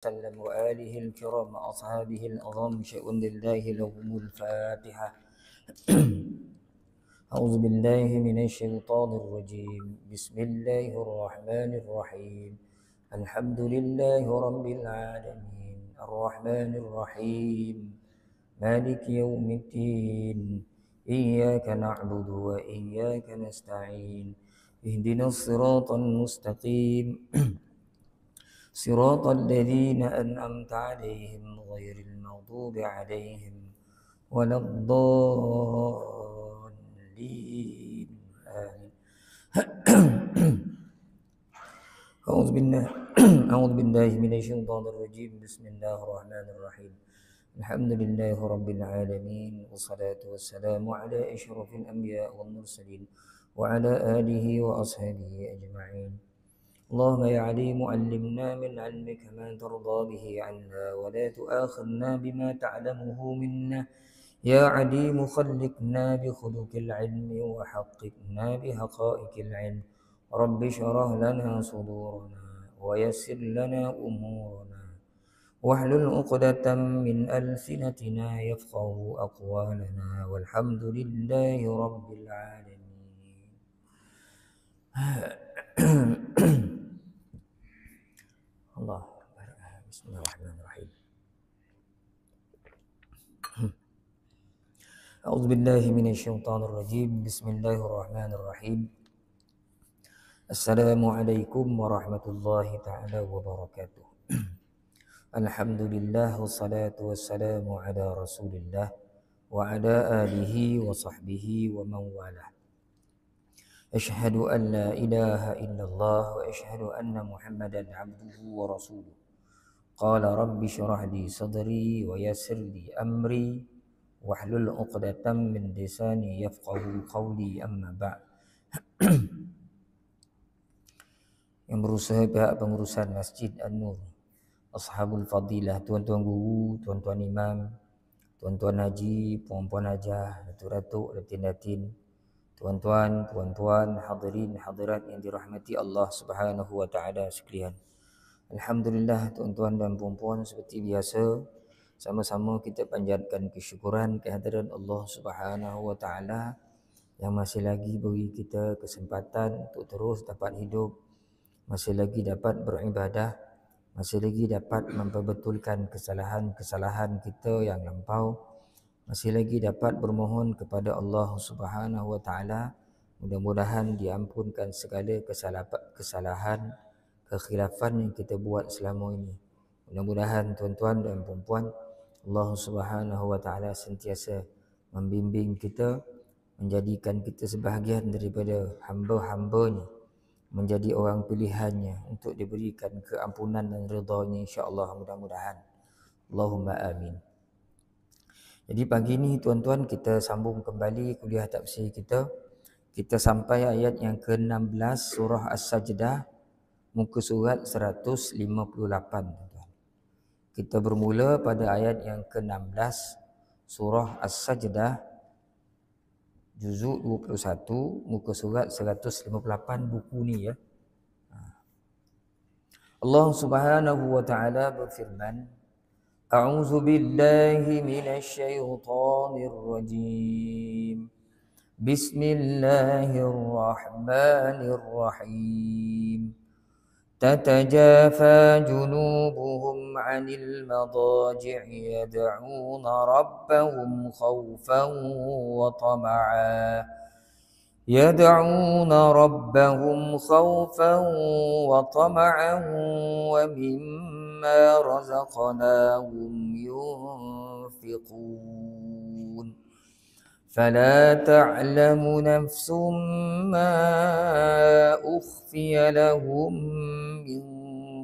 وسلم وآله الكرام وأصحابه الأظام شأن لله لهم الفاتحة. أعوذ بالله من الشيطان الرجيم. بسم الله الرحمن الرحيم. الحمد لله رب العالمين الرحمن الرحيم مالك يوم الدين إياك نعبد وإياك نستعين اهدنا الصراط المستقيم صراط الذين أنعمت عليهم غير المغضوب عليهم ولا الضالين آمين. أعوذ بالله من الشيطان الرجيم. بسم الله الرحمن الرحيم. الحمد لله رب العالمين والصلاة والسلام على أشرف الأنبياء والمرسلين وعلى آله وأصحابه أجمعين. اللهم يا عليم علمنا من علمك ما ترضى به عنا ولا تؤاخذنا بما تعلمه منا. يا عليم خلقنا بخلق العلم وحققنا بحقائق العلم. رب اشرح لنا صدورنا ويسر لنا أمورنا واحلل عقدة من ألسنتنا يفقه أقوالنا والحمد لله رب العالمين. Allah. Bismillahirrahmanirrahim. A'udzu billahi minasyaitonir rajim. Bismillahirrahmanirrahim. Assalamualaikum warahmatullahi taala wabarakatuh. Alhamdulillah wassalatu wassalamu ala Rasulillah wa ala alihi wa sahbihi wa man walah. Asyhadu an la ilaha illallah wa asyhadu anna Muhammadan abduhu wa rasuluh. Qala rabbi syrah li sadri wa yassir li amri wahlul 'uqdatam min lisani yafqahu qawli, amma ba'd. Yang berusaha pihak pengurusan Masjid An-Nur, Ashabul Fadilah, tuan-tuan guru, tuan-tuan imam, tuan-tuan haji, puan-puan hajah, datuk-datuk, datin-datin, tuan-tuan, puan-puan, hadirin hadirat yang dirahmati Allah Subhanahu wa taala sekalian. Alhamdulillah tuan-tuan dan puan-puan, seperti biasa sama-sama kita panjatkan kesyukuran kehadiran Allah Subhanahu wa taala yang masih lagi beri kita kesempatan untuk terus dapat hidup, masih lagi dapat beribadah, masih lagi dapat memperbetulkan kesalahan-kesalahan kita yang lampau, masih lagi dapat bermohon kepada Allah Subhanahu wa taala mudah-mudahan diampunkan segala kesalahan, kekhilafan yang kita buat selama ini. Mudah-mudahan tuan-tuan dan puan-puan, Allah Subhanahu wa taala sentiasa membimbing kita, menjadikan kita sebahagian daripada hamba-hambanya, menjadi orang pilihannya untuk diberikan keampunan dan ridha-Nya, insya-Allah, mudah-mudahan. Allahumma amin. Jadi pagi ini tuan-tuan, kita sambung kembali kuliah tafsir kita. Kita sampai ayat yang ke-16 surah As-Sajdah, muka surat 158. Kita bermula pada ayat yang ke-16 surah As-Sajdah, juzuk 21, muka surat 158 buku ni ya. Allah Subhanahu wa taala berfirman, A'udzu billahi minasy syaithanir rajim. Bismillahirrahmanirrahim. تتجافى جنوبهم عن المضاجع يدعون ربهم خوفا وطمعا ومما رزقناهم ينفقون فلا تعلم نفس ما أخفي لهم من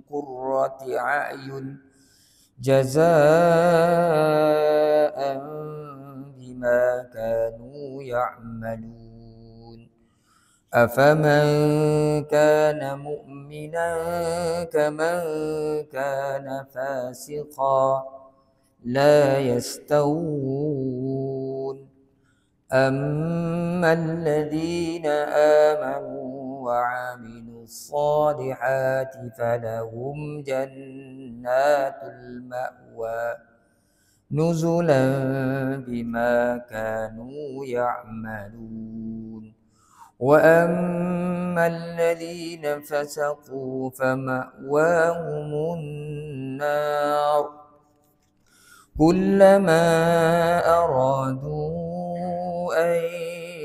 قرة أعين جزاء بما كانوا يعملون أفمن كان مؤمنا كمن كان فاسقا لا يستوون أما الذين آمنوا وعملوا الصالحات فلهم جنات المأوى نزلا بما كانوا يعملون وأما الذين فسقوا فمأواهم النار كلما أرادوا أن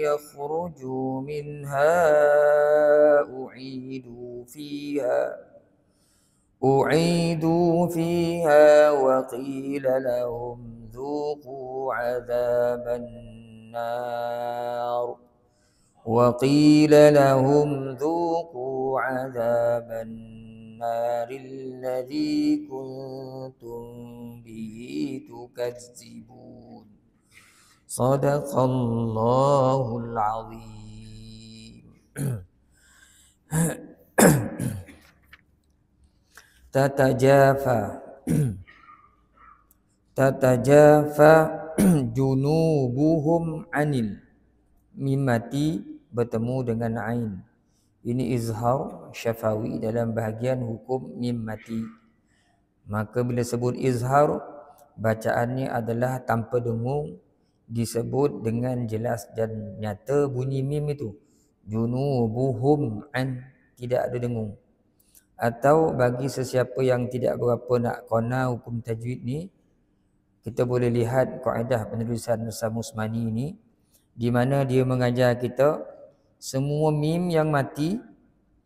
يخرجوا منها أعيدوا فيها وقيل لهم ذوقوا عذاب النار الذي كنتم به تكذبون صدق الله العظيم. tatajafa junubuhum anil. Mim mati bertemu dengan ain. Ini izhar syafawi dalam bahagian hukum mim mati. Maka bila sebut izhar, bacaannya adalah tanpa dengung, disebut dengan jelas dan nyata bunyi mim itu. Junubuhum an, tidak ada dengung. Atau bagi sesiapa yang tidak berapa nak kona hukum tajwid ni, kita boleh lihat kaedah penulisan Nurul Usmani ni, di mana dia mengajar kita semua mim yang mati,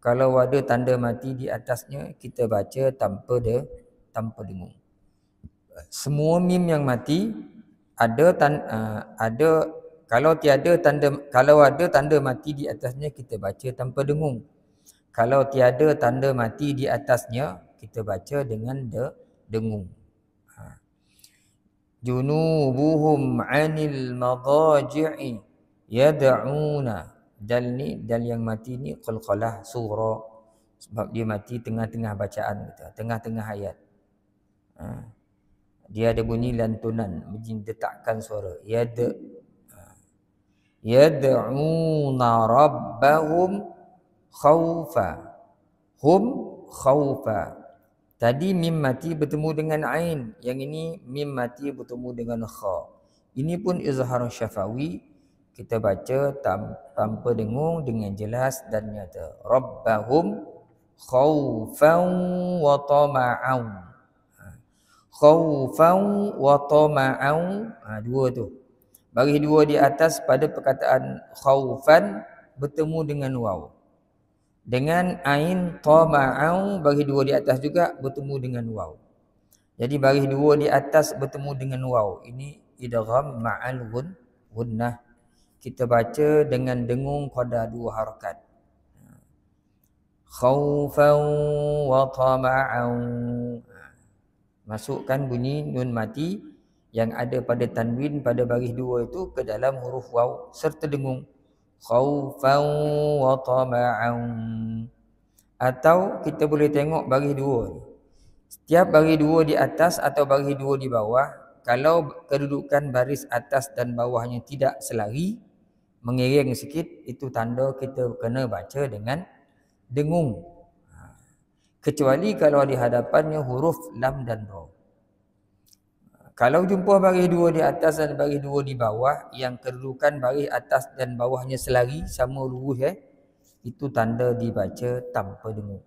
kalau ada tanda mati di atasnya, kita baca tanpa dengung. Semua mim yang mati kalau ada tanda mati di atasnya, kita baca tanpa dengung. Kalau tiada tanda mati di atasnya, kita baca dengan dengung. Junubuhum 'anil madaji'i yad'una. Dal yang mati ni qalqalah surah, sebab dia mati tengah-tengah bacaan kita, tengah-tengah ayat. Dia ada bunyi lantunan, mendetakkan suara. Yad'una rabbahum khawfa. Tadi mim mati bertemu dengan ain, yang ini mim mati bertemu dengan kha. Ini pun izhar syafawi, kita baca tanpa dengung dengan jelas dan nyata. Rabbahum khawfan wa tama'an. Khawfan wa tama'an, dua tu. Baris dua di atas pada perkataan khawfan bertemu dengan waw. Dengan ain tama'au, baris dua di atas juga bertemu dengan waw. Jadi baris dua di atas bertemu dengan waw. Ini idgham ma'al gunnah. Kita baca dengan dengung pada dua harakat. Khawfan wa tama'au. Masukkan bunyi nun mati yang ada pada tanwin pada baris dua itu ke dalam huruf waw serta dengung. Khawfan wa tama'an. Atau kita boleh tengok baris dua ni. Setiap baris dua di atas atau baris dua di bawah, kalau kedudukan baris atas dan bawahnya tidak selari, mengiring sikit, itu tanda kita kena baca dengan dengung. Kecuali kalau di hadapannya huruf lam dan ra. Kalau jumpa baris dua di atas dan baris dua di bawah, yang kedudukan baris atas dan bawahnya selari, sama lurus, itu tanda dibaca tanpa dengung.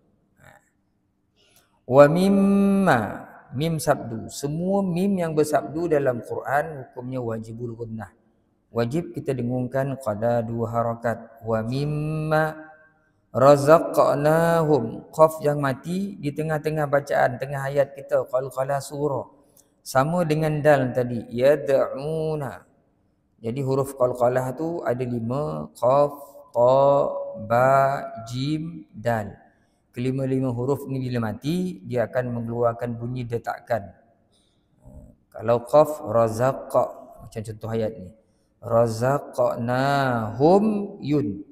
Wa mimma, mim sabdu. Semua mim yang bersabdu dalam Quran hukumnya wajibul gunnah. Wajib kita dengungkan qada dua harakat. Wa mimma razaqnahum. Qaf yang mati di tengah-tengah bacaan, tengah ayat kita, qalqalah surah. Sama dengan dal tadi, yad'una. Jadi huruf qalqalah tu ada 5, qaf, ta, ba, jim, dal. Kelima-lima huruf ni bila mati, dia akan mengeluarkan bunyi detakan. Kalau qaf, razaqa, macam contoh ayat ni. Razaqnahum yun.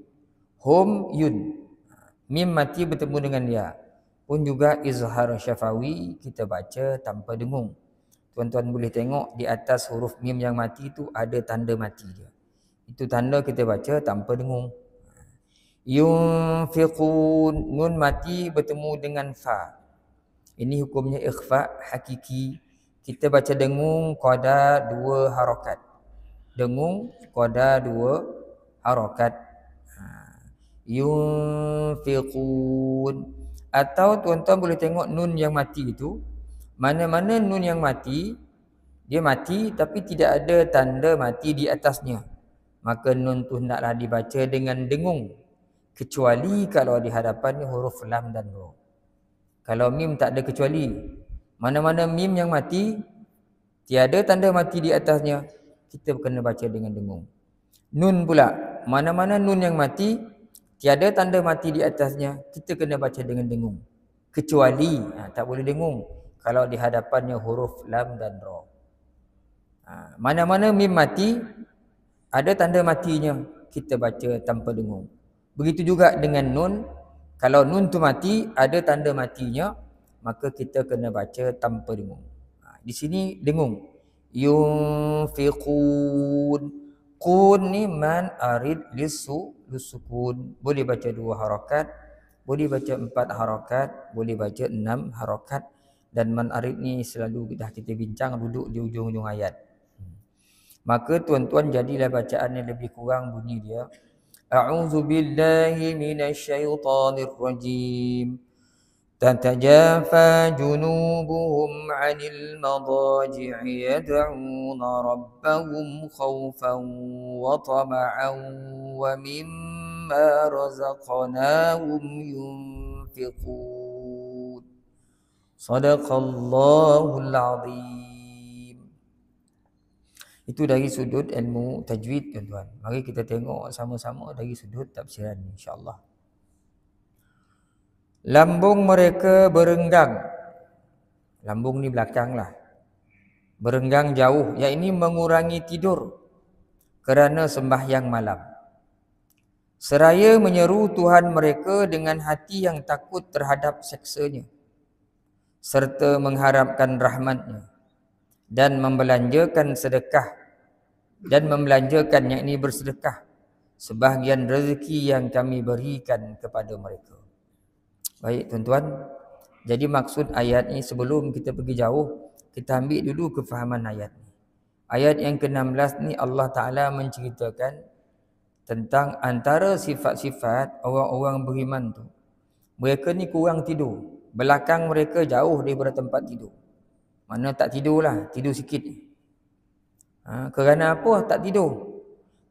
Hum yun. Mim mati bertemu dengan dia. Pun juga izhar syafawi, kita baca tanpa dengung. Tuan-tuan boleh tengok di atas huruf mim yang mati tu ada tanda mati dia. Itu tanda kita baca tanpa dengung. Yunfiqun, nun mati bertemu dengan fa. Ini hukumnya ikhfa hakiki. Kita baca dengung qada 2 harakat. Dengung qada 2 harakat. Yunfiqun. Atau tuan-tuan boleh tengok nun yang mati itu. Mana-mana nun yang mati, dia mati tapi tidak ada tanda mati di atasnya, maka nun tu hendaklah dibaca dengan dengung, kecuali kalau di hadapannya huruf lam dan ra. Kalau mim tak ada kecuali. Mana-mana mim yang mati, tiada tanda mati di atasnya, kita kena baca dengan dengung. Nun pula, mana-mana nun yang mati, tiada tanda mati di atasnya, kita kena baca dengan dengung. Kecuali, tak boleh dengung kalau di hadapannya huruf lam dan ra. Mana-mana mim mati, ada tanda matinya, kita baca tanpa dengung. Begitu juga dengan nun. Kalau nun tu mati, ada tanda matinya, maka kita kena baca tanpa dengung. Di sini dengung. Yunfiqun. Qun ni man arid lisukun. Boleh baca 2 harakat, boleh baca 4 harakat, boleh baca 6 harakat. Dan man arid ni selalu dah kita bincang duduk di ujung-ujung ayat. Maka tuan-tuan jadilah bacaan yang lebih kurang bunyi dia. A'udzu billahi minasyaitonir rajim. Tatajafa junubuhum 'anil madaji'i yad'una rabbahum khaufan wa tama'an wa mimma razaqnahum yunfiqun. Sadaqallahul 'azim. Itu dari sudut ilmu tajwid, tuan-tuan. Mari kita tengok sama-sama dari sudut tafsiran, insya-Allah. Lambung mereka berenggang. Lambung ni belakanglah. Berenggang jauh, yakni mengurangi tidur kerana sembahyang malam. Seraya menyeru Tuhan mereka dengan hati yang takut terhadap seksanya, serta mengharapkan rahmat-Nya, dan membelanjakan sedekah, dan membelanjakan, yakni bersedekah, sebahagian rezeki yang kami berikan kepada mereka. Baik tuan-tuan, jadi maksud ayat ni sebelum kita pergi jauh, kita ambil dulu kefahaman ayat ni. Ayat yang ke-16 ni Allah Ta'ala menceritakan tentang antara sifat-sifat orang-orang beriman tu. Mereka ni kurang tidur, belakang mereka jauh daripada tempat tidur. Mana tak tidurlah, tidur sikit. Kerana apa tak tidur?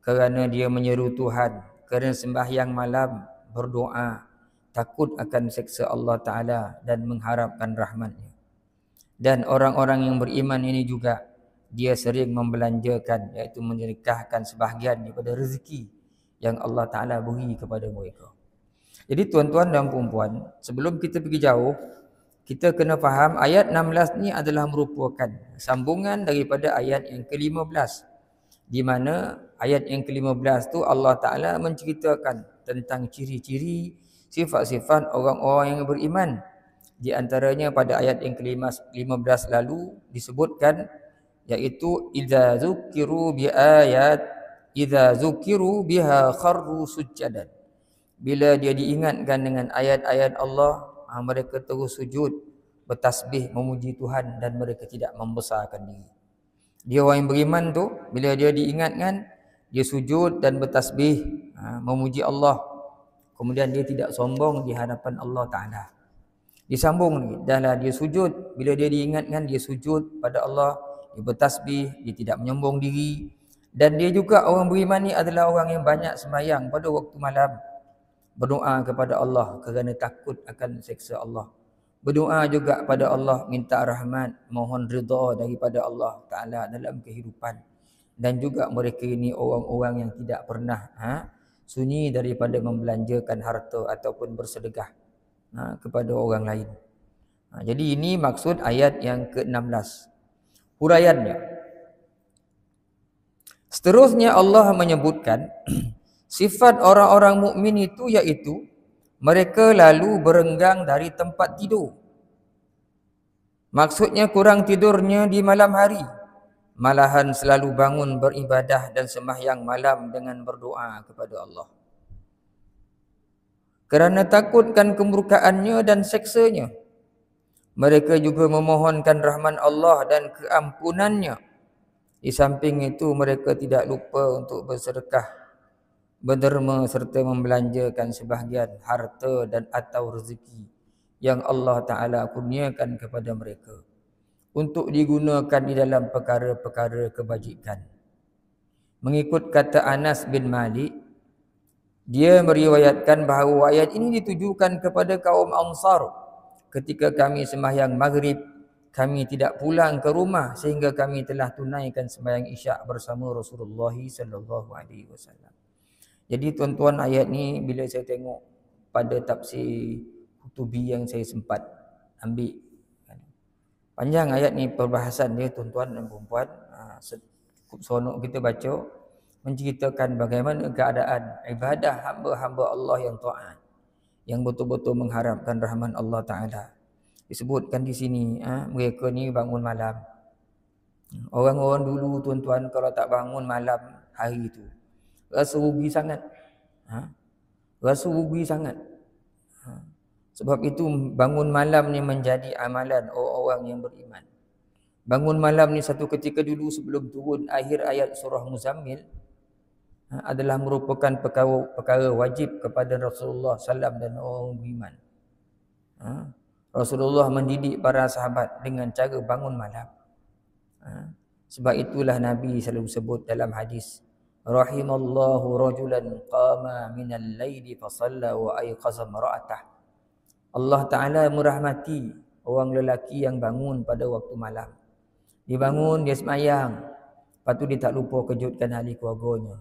Kerana dia menyeru Tuhan, kerana sembahyang malam, berdoa, takut akan seksa Allah Ta'ala dan mengharapkan rahmat-Nya. Dan orang-orang yang beriman ini juga, dia sering membelanjakan, iaitu menyedekahkan sebahagian daripada rezeki yang Allah Ta'ala beri kepada mereka. Jadi tuan-tuan dan puan-puan, sebelum kita pergi jauh, kita kena faham ayat 16 ni adalah merupakan sambungan daripada ayat yang ke-15, di mana ayat yang ke-15 tu Allah Ta'ala menceritakan tentang ciri-ciri, sifat-sifat orang-orang yang beriman. Di antaranya pada ayat yang ke-15 lalu disebutkan, iaitu idza zukiru biha kharru sujjadan. Bila dia diingatkan dengan ayat-ayat Allah, mereka terus sujud, bertasbih, memuji Tuhan, dan mereka tidak membesarkan diri. Dia orang yang beriman tu, bila dia diingatkan, dia sujud dan bertasbih, memuji Allah. Kemudian dia tidak sombong di hadapan Allah Ta'ala. Disambung lagi, dahlah dia sujud, bila dia diingatkan, dia sujud pada Allah, dia bertasbih, dia tidak menyombong diri. Dan dia juga, orang beriman ni adalah orang yang banyak sembahyang pada waktu malam, berdoa kepada Allah kerana takut akan seksa Allah. Berdoa juga pada Allah, minta rahmat, mohon ridha daripada Allah Ta'ala dalam kehidupan. Dan juga mereka ini orang-orang yang tidak pernah sunyi daripada membelanjakan harta ataupun bersedekah kepada orang lain. Jadi ini maksud ayat yang ke-16. Huraiannya. Seterusnya Allah menyebutkan sifat orang-orang mukmin itu, iaitu mereka lalu berenggang dari tempat tidur. Maksudnya kurang tidurnya di malam hari, malahan selalu bangun beribadah dan sembahyang malam dengan berdoa kepada Allah. Kerana takutkan kemurkaannya dan seksanya, mereka juga memohonkan rahman Allah dan keampunannya. Di samping itu mereka tidak lupa untuk bersedekah, berderma serta membelanjakan sebahagian harta dan atau rezeki yang Allah Ta'ala kurniakan kepada mereka untuk digunakan di dalam perkara-perkara kebajikan. Mengikut kata Anas bin Malik, dia meriwayatkan bahawa ayat ini ditujukan kepada kaum Ansar. Ketika kami sembahyang maghrib, kami tidak pulang ke rumah sehingga kami telah tunaikan sembahyang isyak bersama Rasulullah sallallahu alaihi wasallam. Jadi tuan-tuan, ayat ni bila saya tengok pada tafsir Qutubi yang saya sempat ambil, panjang ayat ni perbahasan dia tuan-tuan dan puan-puan. Cukup seronok kita baca, menceritakan bagaimana keadaan ibadah hamba-hamba Allah yang taat, yang betul-betul mengharapkan rahman Allah Ta'ala. Disebutkan di sini, mereka ni bangun malam. Orang-orang dulu tuan-tuan kalau tak bangun malam hari itu, rasa rugi sangat. Rasa rugi sangat. Sebab itu bangun malam ni menjadi amalan orang-orang yang beriman. Bangun malam ni satu ketika dulu sebelum turun akhir ayat surah Muzammil adalah merupakan perkara wajib kepada Rasulullah SAW dan orang beriman. Rasulullah mendidik para sahabat dengan cara bangun malam. Sebab itulah Nabi selalu sebut dalam hadis, rahimallahu rajulan qama minal laili fa shalla wa ayqaza mar'atah. Allah Ta'ala merahmati orang lelaki yang bangun pada waktu malam. Dia bangun, dia semayang, lepas tu dia tak lupa kejutkan ahli keluarganya.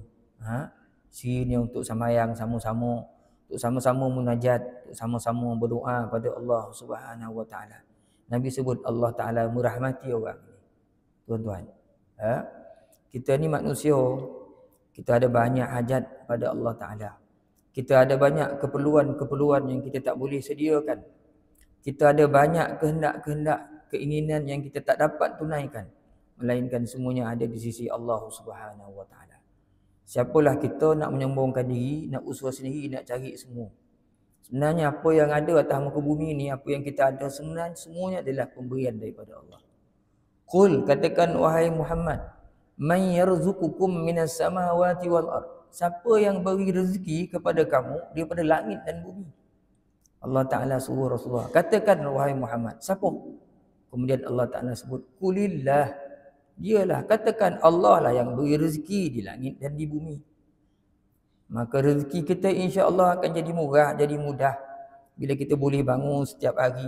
Sini untuk semayang sama-sama, untuk sama-sama munajat, untuk sama-sama berdoa pada Allah Subhanahu Wa Ta'ala. Nabi sebut Allah Ta'ala merahmati orang ini. Tuan-tuan, kita ni manusia, kita ada banyak hajat pada Allah Ta'ala. Kita ada banyak keperluan-keperluan yang kita tak boleh sediakan. Kita ada banyak kehendak-kehendak, keinginan yang kita tak dapat tunaikan, melainkan semuanya ada di sisi Allah Subhanahu Wa Ta'ala. Siapalah kita nak menyombongkan diri, nak usaha sendiri, nak cari semua. Sebenarnya apa yang ada atas muka bumi ni, apa yang kita ada sebenarnya semuanya adalah pemberian daripada Allah. Qul, katakan wahai Muhammad, man yarzuqukum minas samawati wal ard. Siapa yang beri rezeki kepada kamu daripada langit dan bumi? Allah Ta'ala suruh Rasulullah, katakan wahai Muhammad, siapa? Kemudian Allah Ta'ala sebut, kulillah, dialah, katakan Allah lah yang beri rezeki di langit dan di bumi. Maka rezeki kita insya Allah akan jadi murah, jadi mudah bila kita boleh bangun setiap hari,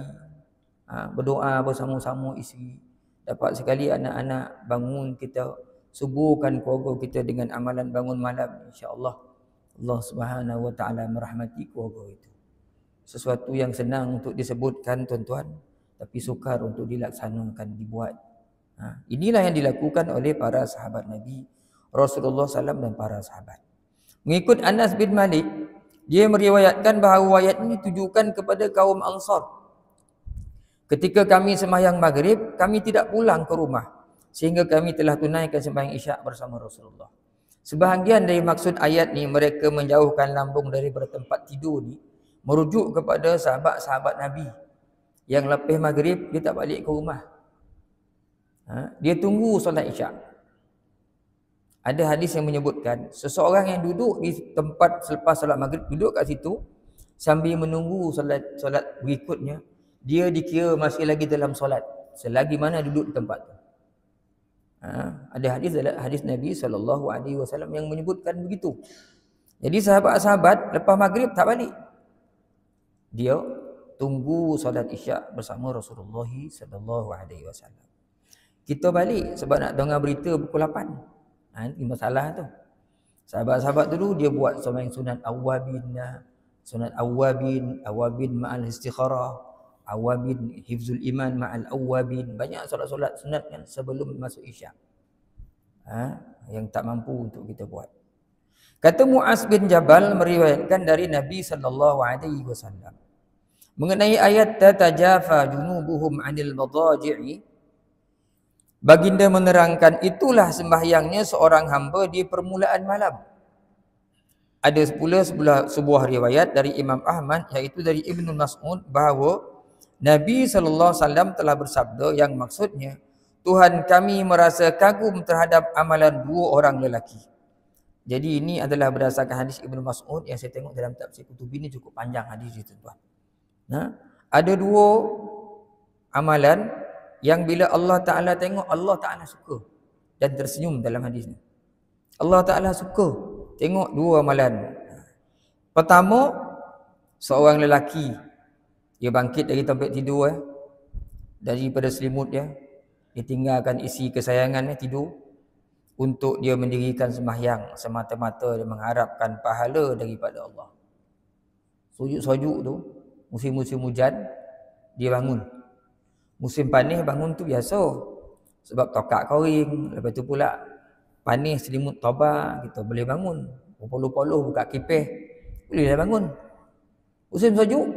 berdoa bersama-sama isteri. Dapat sekali anak-anak bangun, kita subuhkan keluarga kita dengan amalan bangun malam. Insya Allah Allah Subhanahu Wa Ta'ala merahmati keluarga itu. Sesuatu yang senang untuk disebutkan tuan-tuan, tapi sukar untuk dilaksanakan, dibuat. Inilah yang dilakukan oleh para sahabat Nabi Rasulullah SAW dan para sahabat. Mengikut Anas bin Malik, dia meriwayatkan bahawa ayat ini ditujukan kepada kaum Ansar. Ketika kami sembahyang maghrib, kami tidak pulang ke rumah sehingga kami telah tunaikan sembahyang isyak bersama Rasulullah. Sebahagian dari maksud ayat ni, mereka menjauhkan lambung daripada tempat tidur ni, merujuk kepada sahabat-sahabat Nabi yang lepas maghrib dia tak balik ke rumah. Dia tunggu solat isyak. Ada hadis yang menyebutkan seseorang yang duduk di tempat selepas solat maghrib, duduk kat situ sambil menunggu solat berikutnya, dia dikira masih lagi dalam solat selagi mana duduk di tempat tu. Ada hadis Nabi SAW yang menyebutkan begitu. Jadi sahabat-sahabat lepas maghrib tak balik, dia tunggu solat isyak bersama Rasulullah SAW. Kita balik sebab nak dengar berita pukul 8. Ini masalah tu. Sahabat-sahabat dulu dia buat sembahyang sunat awabin ma'al istikharah, awabin hifzul iman ma'al awabin. Banyak solat-solat sunat kan sebelum masuk isyak. Yang tak mampu untuk kita buat. Kata Muaz bin Jabal meriwayatkan dari Nabi SAW mengenai ayat tatajafa junubuhum 'anil madaji'i, baginda menerangkan itulah sembahyangnya seorang hamba di permulaan malam. Ada pula sebuah riwayat dari Imam Ahmad, iaitu dari Ibnu Mas'ud, bahawa Nabi SAW telah bersabda, yang maksudnya Tuhan kami merasa kagum terhadap amalan 2 orang lelaki. Jadi ini adalah berdasarkan hadis Ibnu Mas'ud yang saya tengok dalam tafsir Qutubi ni cukup panjang hadis itu, tuan. Nah, ada 2 amalan yang bila Allah Ta'ala tengok, Allah Ta'ala suka dan tersenyum dalam hadis ni. Allah Ta'ala suka tengok 2 amalan. Pertama, seorang lelaki, dia bangkit dari tempat tidur, daripada selimut dia tinggalkan isi kesayangannya, tidur, untuk dia mendirikan sembahyang semata-mata dia mengharapkan pahala daripada Allah. Sujud-sujud tu, musim-musim hujan dia bangun. Musim panas bangun tu biasa, sebab tokak kering. Lepas tu pula panas, selimut toba, kita boleh bangun. Poluh-poluh buka kipas, bolehlah bangun. Musim sejuk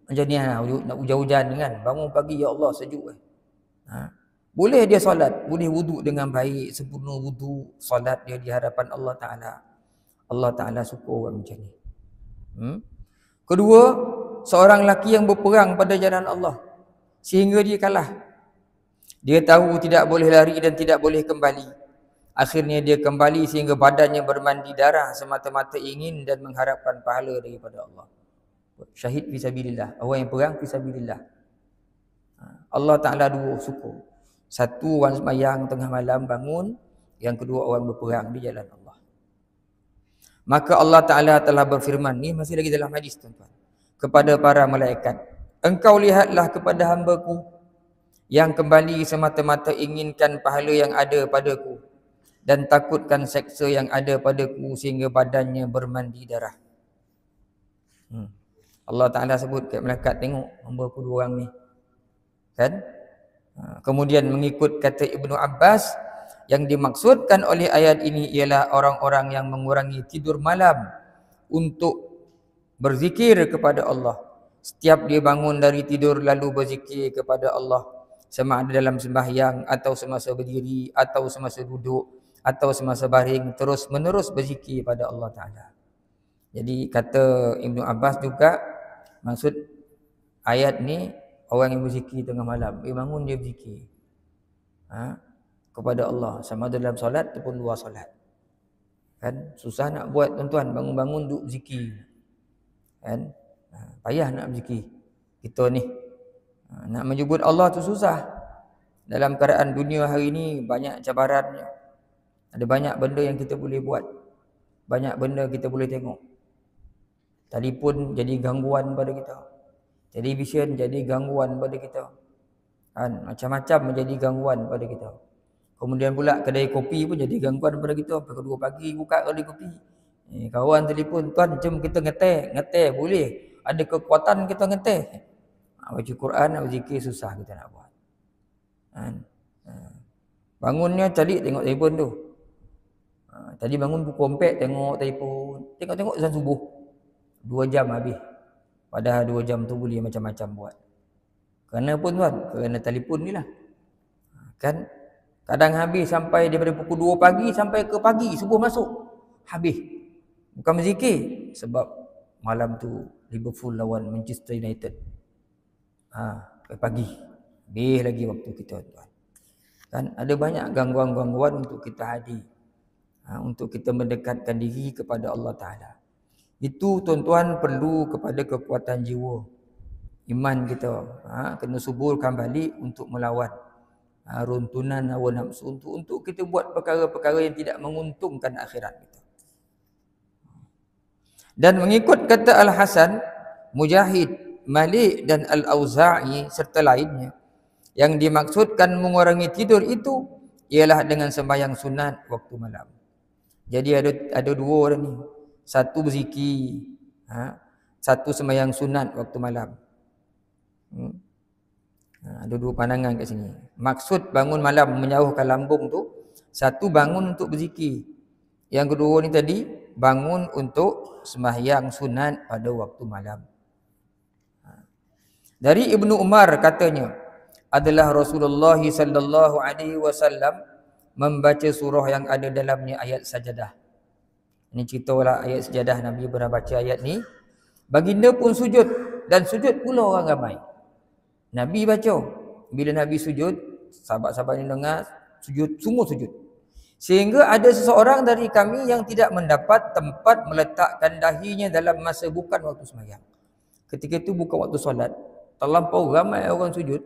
macam ni lah, nak hujan-hujan kan, bangun pagi, ya Allah sejuk. Boleh dia solat, boleh wuduk dengan baik, sempurna wuduk, solat dia di hadapan Allah Ta'ala. Allah Ta'ala suka orang macam ni. Kedua, seorang lelaki yang berperang pada jalan Allah sehingga dia kalah. Dia tahu tidak boleh lari dan tidak boleh kembali. Akhirnya dia kembali sehingga badannya bermandi darah semata-mata ingin dan mengharapkan pahala daripada Allah. Syahid fisabilillah, orang yang perang fisabilillah. Allah Ta'ala 2 suka. Satu, orang sembahyang tengah malam bangun. Yang kedua, orang berperang di jalan Allah. Maka Allah Ta'ala telah berfirman, ni masih lagi dalam hadis, tuan-tuan, kepada para malaikat, engkau lihatlah kepada hamba-Ku yang kembali semata-mata inginkan pahala yang ada padaku dan takutkan seksa yang ada padaku sehingga badannya bermandi darah. Allah Ta'ala sebut kat malaikat, tengok hamba-Ku 2 orang ni, kan? Kemudian mengikut kata Ibnu Abbas, yang dimaksudkan oleh ayat ini ialah orang-orang yang mengurangi tidur malam untuk berzikir kepada Allah. Setiap dia bangun dari tidur lalu berzikir kepada Allah, sama ada dalam sembahyang atau semasa berdiri atau semasa duduk atau semasa baring, terus menerus berzikir pada Allah Ta'ala. Jadi kata Ibnu Abbas juga, maksud ayat ni, orang yang berzikir tengah malam, dia bangun dia berzikir kepada Allah, sama ada dalam solat ataupun luar solat. Kan susah nak buat, tuan-tuan, bangun-bangun duduk berzikir. Kan payah nak berzikir. Kita ni nak menyebut Allah tu susah. Dalam keadaan dunia hari ni banyak cabarannya. Ada banyak benda yang kita boleh buat. Banyak benda kita boleh tengok. Telefon jadi gangguan pada kita. Televisyen jadi gangguan pada kita. Kan macam-macam menjadi gangguan pada kita. Kemudian pula kedai kopi pun jadi gangguan pada kita. Pukul 2 pagi buka kedai kopi. Kawan telefon, tuan jom kita ngeteh boleh. Ada kekuatan kita ngeteh. Baca Quran, nak berzikir susah kita nak buat. Kan? Bangunnya calik tengok telefon tu. Tadi bangun pukul 4 tengok telefon. Tengok-tengok sampai subuh. 2 jam habis. Padahal 2 jam tu boleh macam-macam buat. Kerana pun tuan, kerana telefon ni lah. Kan kadang habis sampai daripada pukul 2 pagi sampai ke pagi, subuh masuk. Habis. Bukan berzikir. Sebab malam tu Liverpool lawan Manchester United. Ke pagi. Habis lagi waktu kita, tuan. Kan ada banyak gangguan-gangguan untuk kita hadir. Untuk kita mendekatkan diri kepada Allah Ta'ala. Itu, tuan-tuan, perlu kepada kekuatan jiwa. Iman kita kena suburkan balik untuk melawan runtunan hawa nafsu, untuk kita buat perkara-perkara yang tidak menguntungkan akhirat kita. Dan mengikut kata Al-Hasan, Mujahid, Malik dan Al-Auza'i serta lainnya, yang dimaksudkan mengurangi tidur itu ialah dengan sembahyang sunat waktu malam. Jadi ada 2 orang ni. Satu berzikir, satu sembahyang sunat waktu malam. Ada 2 pandangan kat sini. Maksud bangun malam menjauhkan lambung tu, satu bangun untuk berzikir. Yang kedua ni tadi bangun untuk sembahyang sunat pada waktu malam. Dari Ibnu Umar katanya, adalah Rasulullah sallallahu alaihi wasallam membaca surah yang ada dalamnya ayat sajadah. Ini ceritalah ayat sejadah Nabi pernah baca ayat ni. Baginda pun sujud dan sujud pula orang ramai. Nabi baca. Bila Nabi sujud, sahabat-sahabat ni dengar sujud, semua sujud. Sehingga ada seseorang dari kami yang tidak mendapat tempat meletakkan dahinya dalam masa bukan waktu sembahyang. Ketika itu bukan waktu solat. Terlampau ramai orang sujud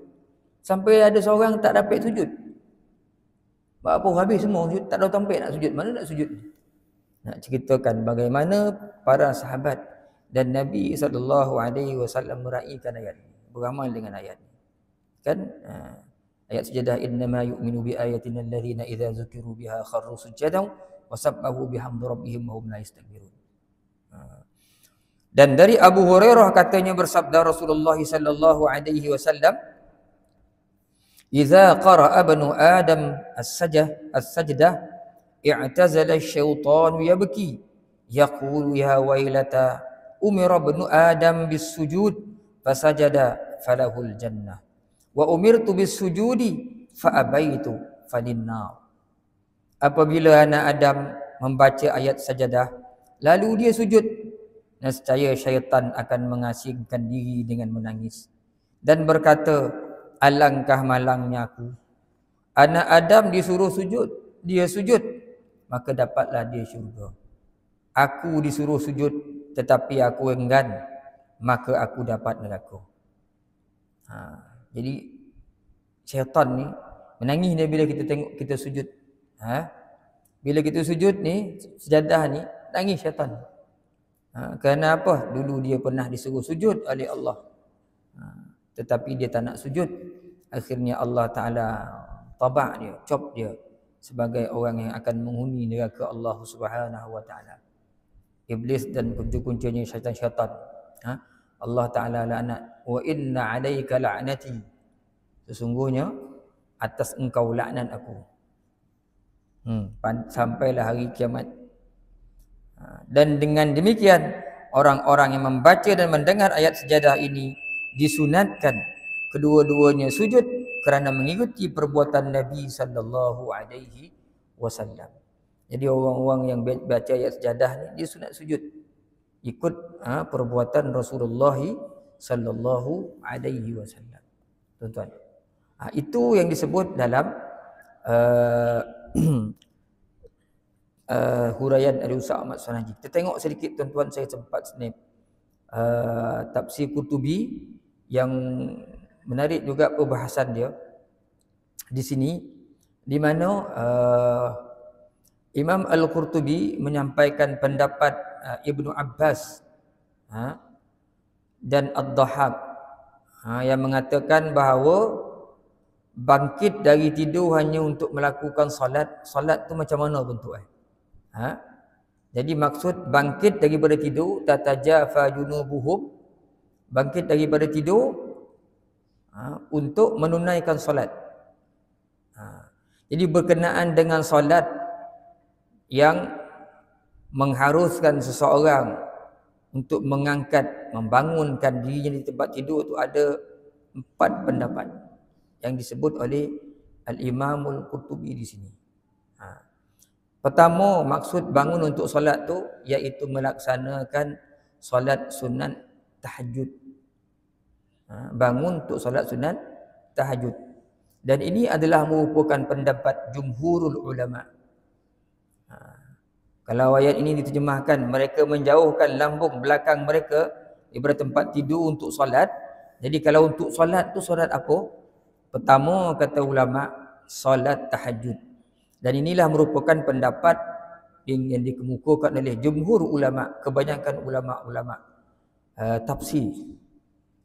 sampai ada seorang tak dapat sujud. Apa habis semua sujud, tak ada tempat nak sujud. Mana nak sujud? Nak ceritakan bagaimana para sahabat dan Nabi SAW meraihkan ayat ini, beramal dengan ayat ini. Kan ayat sejadah, innama yu'minu bi ayatina alladhina idza zukiru biha kharru sujadan wa sabbahu bihamdi rabbihim wa hum la yastakbirun. Dan dari Abu Hurairah katanya bersabda Rasulullah sallallahu alaihi wasallam, idza qara'a banu adam as-sajdah i'tazala asy-syaitanu yabki yaqulu ya wailata umira ibnu adam bis-sujud fasajada falahul jannah wa umirtu bis-sujudi fa abaitu falinnar. Apabila anak Adam membaca ayat sajadah lalu dia sujud, nescaya syaitan akan mengasingkan diri dengan menangis dan berkata, alangkah malangnya aku. Anak Adam disuruh sujud, dia sujud, maka dapatlah dia syurga. Aku disuruh sujud tetapi aku enggan, maka aku dapat neraka. Jadi syaitan ni menangis dia bila kita tengok kita sujud. Bila kita sujud ni, sejadah ni, nangis syaitan. Kerana apa? Dulu dia pernah disuruh sujud oleh Allah, tetapi dia tak nak sujud. Akhirnya Allah Ta'ala tabak dia, cop dia sebagai orang yang akan menghuni neraka Allah Subhanahu Wa Ta'ala. Iblis dan kunci-kuncinya syaitan-syaitan. Allah Ta'ala laknat. Wa inna alaika la'nati. Sesungguhnya atas engkau laknat aku. Sampailah hari kiamat. Dan dengan demikian orang-orang yang membaca dan mendengar ayat sejadah ini disunatkan kedua-duanya sujud kerana mengikuti perbuatan Nabi sallallahu alaihi wasallam. Jadi orang-orang yang baca ayat sejadah ni dia sunat sujud ikut perbuatan Rasulullah sallallahu alaihi wasallam. Tuan-tuan. Itu yang disebut dalam huraian Al-Ustaz Ahmad Sunaji. Kita tengok sedikit tuan-tuan, saya sempat snap tafsir Qurtubi yang menarik juga perbahasan dia di sini, di mana Imam Al-Qurtubi menyampaikan pendapat Ibnu Abbas dan Ad-Dhahhak yang mengatakan bahawa bangkit dari tidur hanya untuk melakukan solat tu macam mana bentuknya? Jadi maksud bangkit daripada tidur, tatajafa junubuhum, bangkit daripada tidur untuk menunaikan solat. Jadi berkenaan dengan solat yang mengharuskan seseorang untuk mengangkat, membangunkan dirinya di tempat tidur tu ada 4 pendapat yang disebut oleh Al-Imamul Qurtubi di sini. Pertama, maksud bangun untuk solat tu iaitu melaksanakan solat sunat tahajud. Bangun untuk solat sunat tahajud. Dan ini adalah merupakan pendapat jumhurul ulama. Kalau ayat ini diterjemahkan, mereka menjauhkan lambung belakang mereka daripada tempat tidur untuk solat. Jadi kalau untuk solat tu solat apa? Pertama kata ulama, solat tahajud. Dan inilah merupakan pendapat yang dikemukakan oleh jumhur ulama, kebanyakan ulama-ulama tafsir,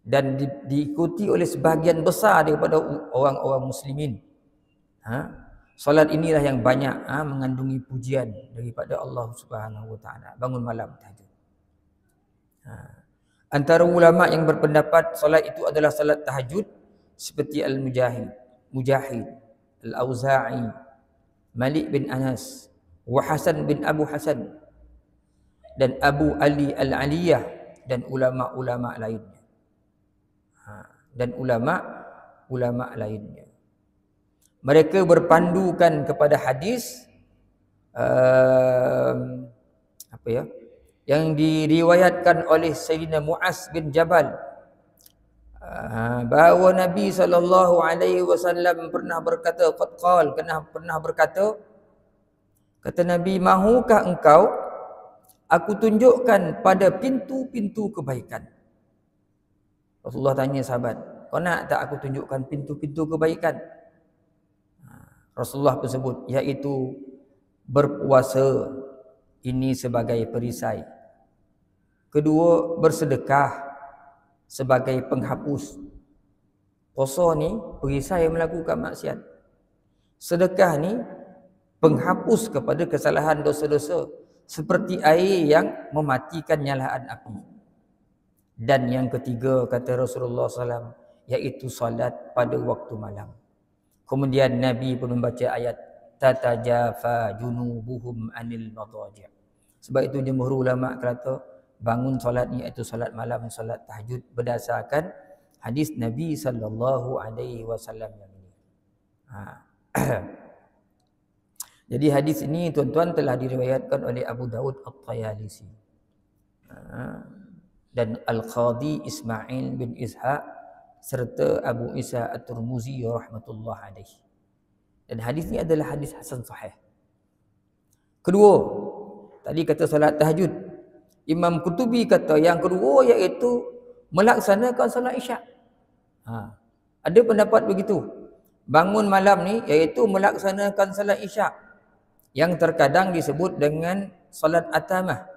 dan diikuti oleh sebahagian besar daripada orang-orang muslimin. Solat inilah yang banyak mengandungi pujian daripada Allah Subhanahu Wa Taala. Bangun malam tahajud. Antara ulama yang berpendapat solat itu adalah solat tahajud seperti Mujahid, Al-Auza'i, Malik bin Anas, wa Hasan bin Abu Hasan, dan Abu Ali Al-Aliyah, dan ulama-ulama lainnya. Dan ulama-ulama lainnya. Mereka berpandukan kepada hadis apa ya, yang diriwayatkan oleh Sayyidina Muaz bin Jabal, bahawa Nabi SAW pernah berkata, pernah berkata, kata Nabi, mahukah engkau aku tunjukkan pada pintu-pintu kebaikan? Rasulullah tanya sahabat, kau nak tak aku tunjukkan pintu-pintu kebaikan? Rasulullah pun sebut, iaitu berpuasa ini sebagai perisai. Kedua, bersedekah sebagai penghapus. Puasa ni perisai melakukan maksiat. Sedekah ni penghapus kepada kesalahan dosa-dosa, seperti air yang mematikan nyalaan api. Dan yang ketiga, kata Rasulullah SAW, iaitu solat pada waktu malam. Kemudian Nabi pun membaca ayat tatajafa junubuhum anil madaji'. Sebab itu jumhur ulama kata bangun solat ni iaitu solat malam, solat tahajud, berdasarkan hadis Nabi SAW yang ini. Jadi hadis ini tuan-tuan telah diriwayatkan oleh Abu Daud At-Tayalisi dan Al-Qadhi Ismail bin Ishaq serta Abu Isa At-Tirmizi rahmatullah alaihi. Dan hadis ini adalah hadis hasan sahih. Kedua, tadi kata solat tahajud. Imam Qurtubi kata yang kedua iaitu melaksanakan solat isyak. Ada pendapat begitu. Bangun malam ni iaitu melaksanakan solat isyak, yang terkadang disebut dengan solat atamah,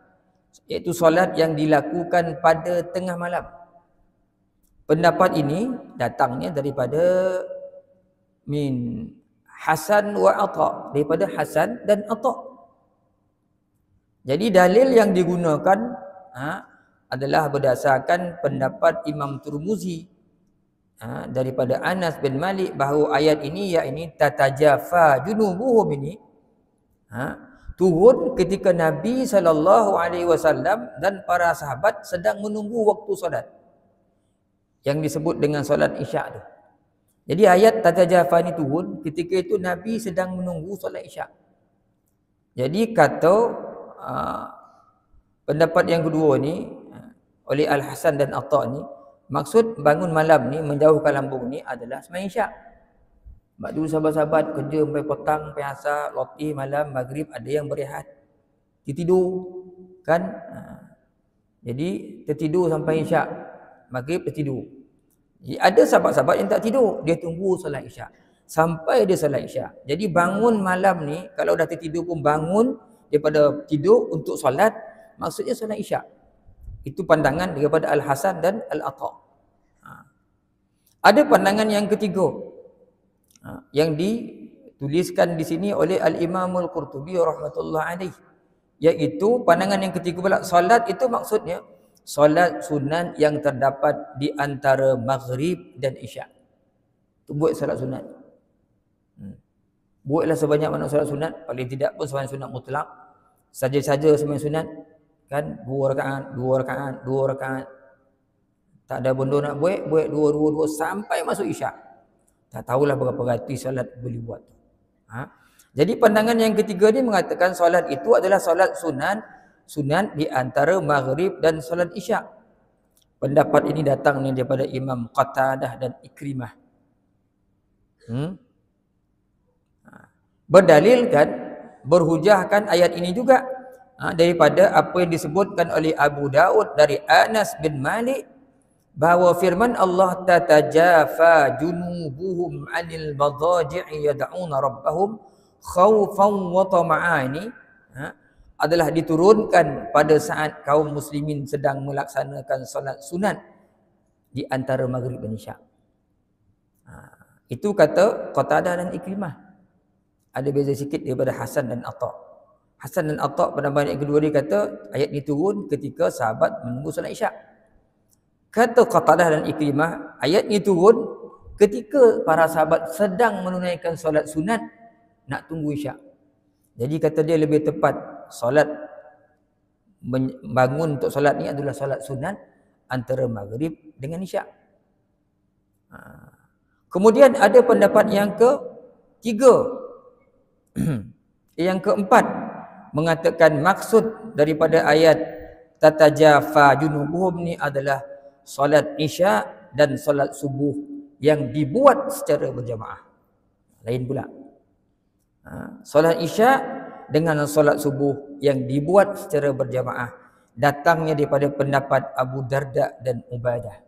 iaitu solat yang dilakukan pada tengah malam. Pendapat ini datangnya daripada min Hasan wa Atha, daripada Hasan dan Atha. Jadi dalil yang digunakan adalah berdasarkan pendapat Imam Tirmizi daripada Anas bin Malik, bahawa ayat ini, yakni tatajafa junubuhum ini, turun ketika Nabi SAW dan para sahabat sedang menunggu waktu solat, yang disebut dengan solat isyak tu. Jadi ayat tatajafa ni turun ketika itu Nabi sedang menunggu solat isyak. Jadi kata pendapat yang kedua ni oleh Al-Hasan dan Atha ni, maksud bangun malam ni, menjauhkan lambung ni adalah sembahyang isyak. Sebab dulu sahabat-sahabat kerja sampai petang, sampai asar, roti malam, maghrib, ada yang berehat, tertidur kan. Jadi tertidur sampai isyak, maghrib tertidur. Jadi ada sahabat-sahabat yang tak tidur, dia tunggu solat isyak sampai dia solat isyak. Jadi bangun malam ni, kalau dah tertidur pun bangun daripada tidur untuk solat, maksudnya solat isyak. Itu pandangan daripada Al-Hasan dan Al-Atha. Ada pandangan yang ketiga yang dituliskan di sini oleh Al-Imam Al-Qurtubi rahmatullah alaih, iaitu pandangan yang ketiga pula, solat itu maksudnya solat sunat yang terdapat di antara maghrib dan isyak. Tu buat solat sunat. Buatlah sebanyak mana solat sunat, paling tidak pun sembahyang sunat mutlak, saja-saja sembahyang sunat kan, 2 rakaat. Tak ada benda nak buat dua sampai masuk isyak. Tak tahulah berapa ratus solat boleh buat. Jadi pandangan yang ketiga ni mengatakan solat itu adalah solat sunat di antara maghrib dan solat isyak. Pendapat ini datang ni daripada Imam Qatadah dan Ikrimah. Berdalilkan, berhujahkan ayat ini juga daripada apa yang disebutkan oleh Abu Daud dari Anas bin Malik, bahawa firman Allah tatajafa junubuhum anil madaji'i yad'una rabbahum khaufan wa tama'ani adalah diturunkan pada saat kaum muslimin sedang melaksanakan solat sunat di antara maghrib dan isyak. Itu kata Qatadah dan Ikrimah. Ada beza sikit daripada Hasan dan Atha. Hasan dan Atha pendapat yang kedua dia kata ayat ini turun ketika sahabat menunggu solat isyak. Kata Qatadah dan Ikrimah, ayat ini turun ketika para sahabat sedang menunaikan solat sunat nak tunggu isyak. Jadi kata dia lebih tepat solat bangun untuk solat ni adalah solat sunat antara maghrib dengan isyak. Kemudian ada pendapat yang ketiga, yang keempat, mengatakan maksud daripada ayat tatajafa junubuhum ni adalah solat isya dan solat subuh yang dibuat secara berjamaah. Lain pula. Solat isya dengan solat subuh yang dibuat secara berjamaah datangnya daripada pendapat Abu Darda dan Ubadah.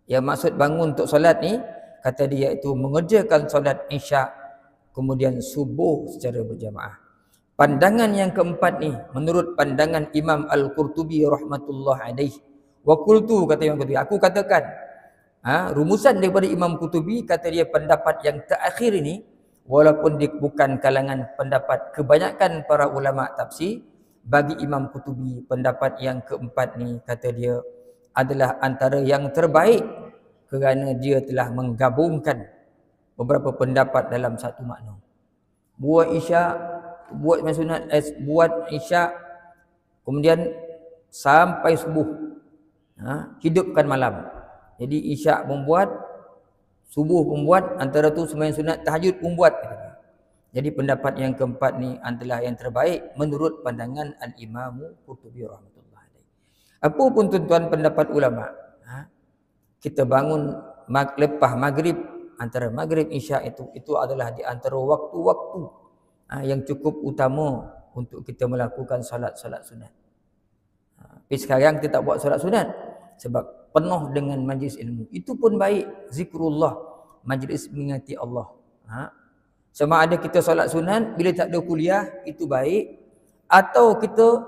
Yang maksud bangun untuk solat ni, kata dia itu mengerjakan solat isya kemudian subuh secara berjamaah. Pandangan yang keempat ni menurut pandangan Imam Al-Qurtubi rahmatullah alaih. Wa qultu, kata Imam Qurtubi, aku katakan, rumusan daripada Imam Qurtubi, kata dia pendapat yang terakhir ini, walaupun dia bukan kalangan pendapat kebanyakan para ulama tafsir, bagi Imam Qurtubi pendapat yang keempat ni, kata dia adalah antara yang terbaik kerana dia telah menggabungkan beberapa pendapat dalam satu makna. Buat isya, buat sunat, buat isya kemudian sampai subuh, hidupkan malam. Jadi isya membuat, subuh membuat, antara tu sembahyang sunat tahajud membuat. Jadi pendapat yang keempat ni adalah yang terbaik menurut pandangan Al-Imam Qurtubi rahmatullah alaih. Apa pun tuan-tuan pendapat ulama, kita bangun lepas maghrib, antara maghrib isya itu adalah di antara waktu-waktu yang cukup utama untuk kita melakukan solat-solat sunat. Tapi sekarang kita tak buat solat sunat sebab penuh dengan majlis ilmu. Itu pun baik, zikrullah, majlis mengingati Allah. Sama ada kita solat sunat bila tak ada kuliah, itu baik, atau kita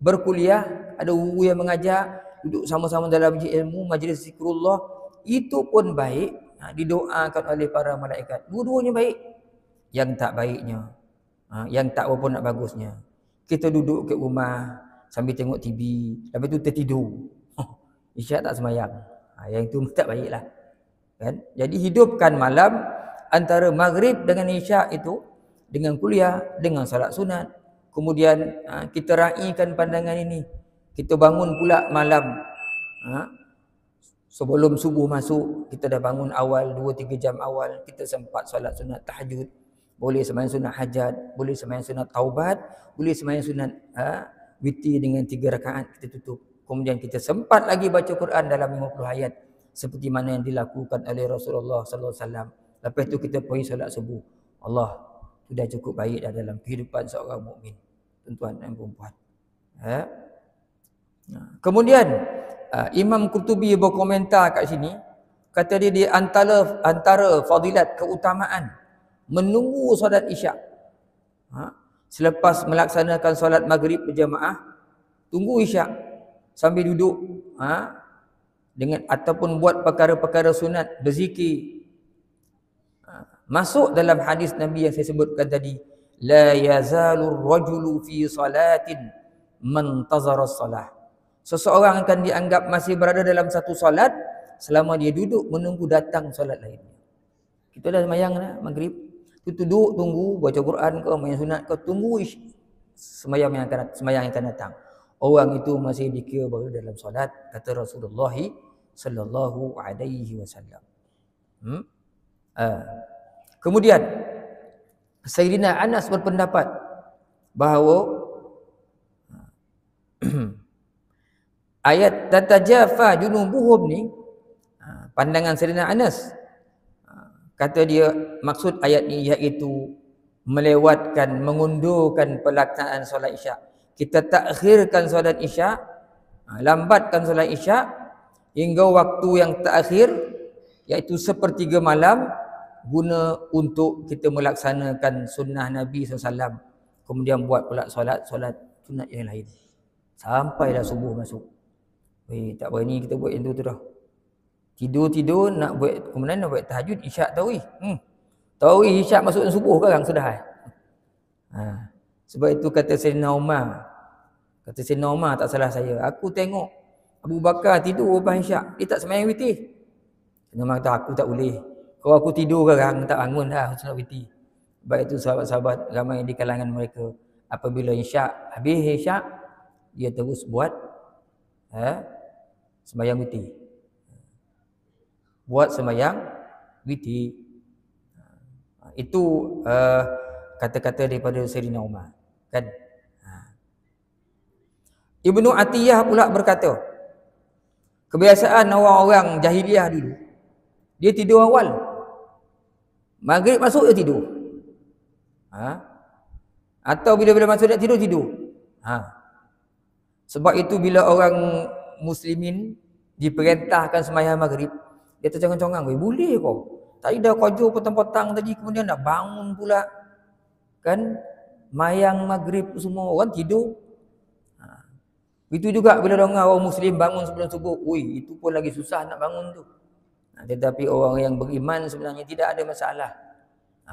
berkuliah, ada guru yang mengajar, duduk sama-sama dalam majlis ilmu, majlis zikrullah, itu pun baik, didoakan oleh para malaikat. Dua-duanya baik. Yang tak baiknya, yang tak apa nak bagusnya, kita duduk kat rumah sambil tengok TV, lepas tu tertidur, isyak tak semayang, yang itu tak baiklah, kan? Jadi hidupkan malam antara maghrib dengan isyak itu dengan kuliah, dengan salat sunat. Kemudian kita raikan pandangan ini, kita bangun pula malam, sebelum subuh masuk, kita dah bangun awal 2-3 jam awal, kita sempat solat sunat tahajud, boleh sembahyang sunat hajat, boleh sembahyang sunat taubat, boleh sembahyang sunat witir dengan 3 rakaat, kita tutup. Kemudian kita sempat lagi baca Quran dalam 50 ayat seperti mana yang dilakukan oleh Rasulullah sallallahu alaihi wasallam. Lepas tu kita pergi solat subuh. Allah, sudah cukup baik dah dalam kehidupan seorang mukmin, tuan-tuan dan puan-puan. Kemudian Imam Qurtubi berkomentar kat sini, kata dia di antara fadilat keutamaan menunggu solat isyak, selepas melaksanakan solat maghrib berjamaah, tunggu isyak sambil duduk dengan ataupun buat perkara-perkara sunat, berzikir. Masuk dalam hadis Nabi yang saya sebutkan tadi, la yazalur rajulu fi salatin mantazara salah. Seseorang akan dianggap masih berada dalam satu solat selama dia duduk menunggu datang solat lain. Kita dah sembahyang dah maghrib, tu duduk tunggu baca Quran ke, sembahyang sunat ke, tunggu sembahyang yang akan datang. Orang itu masih dikira berada dalam solat, kata Rasulullah sallallahu alaihi wasallam. Kemudian Sayyidina Anas berpendapat bahawa ayat tatajafa junubuhum ni, pandangan Sayyidina Anas, kata dia maksud ayat ni iaitu melewatkan, mengundurkan pelaksanaan solat isyak. Kita takhirkan solat isyak, lambatkan solat isyak hingga waktu yang terakhir iaitu sepertiga malam, guna untuk kita melaksanakan sunnah Nabi SAW. Kemudian buat pula solat sunat yang lain sampailah subuh masuk. Tak berani kita buat yang tu dah. Tidur nak buat, kemudian nak buat tahajud isyak tarawih. Tarawih isyak masuk dalam subuh sekarang sudah. Sebab itu kata Sayyidina Umar, tak salah saya, aku tengok Abu Bakar tidur lepas isyak, dia tak sembahyang witir. Sayyidina Umar kata, aku tak boleh. Kalau aku tidur sekarang tak bangun dah solat witir. Sebab itu sahabat-sahabat ramai di kalangan mereka, apabila habis isyak, dia terus buat sembahyang witir. Buat sembahyang witir. Itu kata-kata daripada Sayyidina Umar. Kan? Ibnu Atiyah pula berkata, kebiasaan orang-orang jahiliah dulu, dia tidur awal. Maghrib masuk dia tidur. Atau bila-bila masuk dia tidur. Sebab itu bila orang muslimin diperintahkan sembahyang maghrib, dia tercengang-cengang, boleh kau. Tadi dah kerja petang-petang tadi, kemudian nak bangun pula. Kan? Mayang maghrib semua orang tidur. Itu juga bila orang muslim bangun sebelum subuh, itu pun lagi susah nak bangun tu. Tetapi orang yang beriman sebenarnya tidak ada masalah.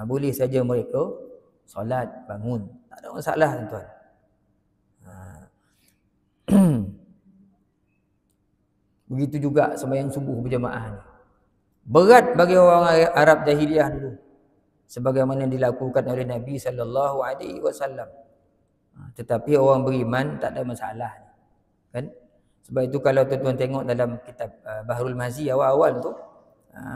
Boleh saja mereka solat, bangun. Tak ada masalah, tuan-tuan. Begitu juga sembahyang subuh berjamaah ni. Berat bagi orang Arab jahiliah dulu, sebagaimana dilakukan oleh Nabi sallallahu alaihi wasallam. Tetapi orang beriman tak ada masalah. Kan? Sebab itu kalau tuan-tuan tengok dalam kitab Bahrul Mazi awal-awal tu,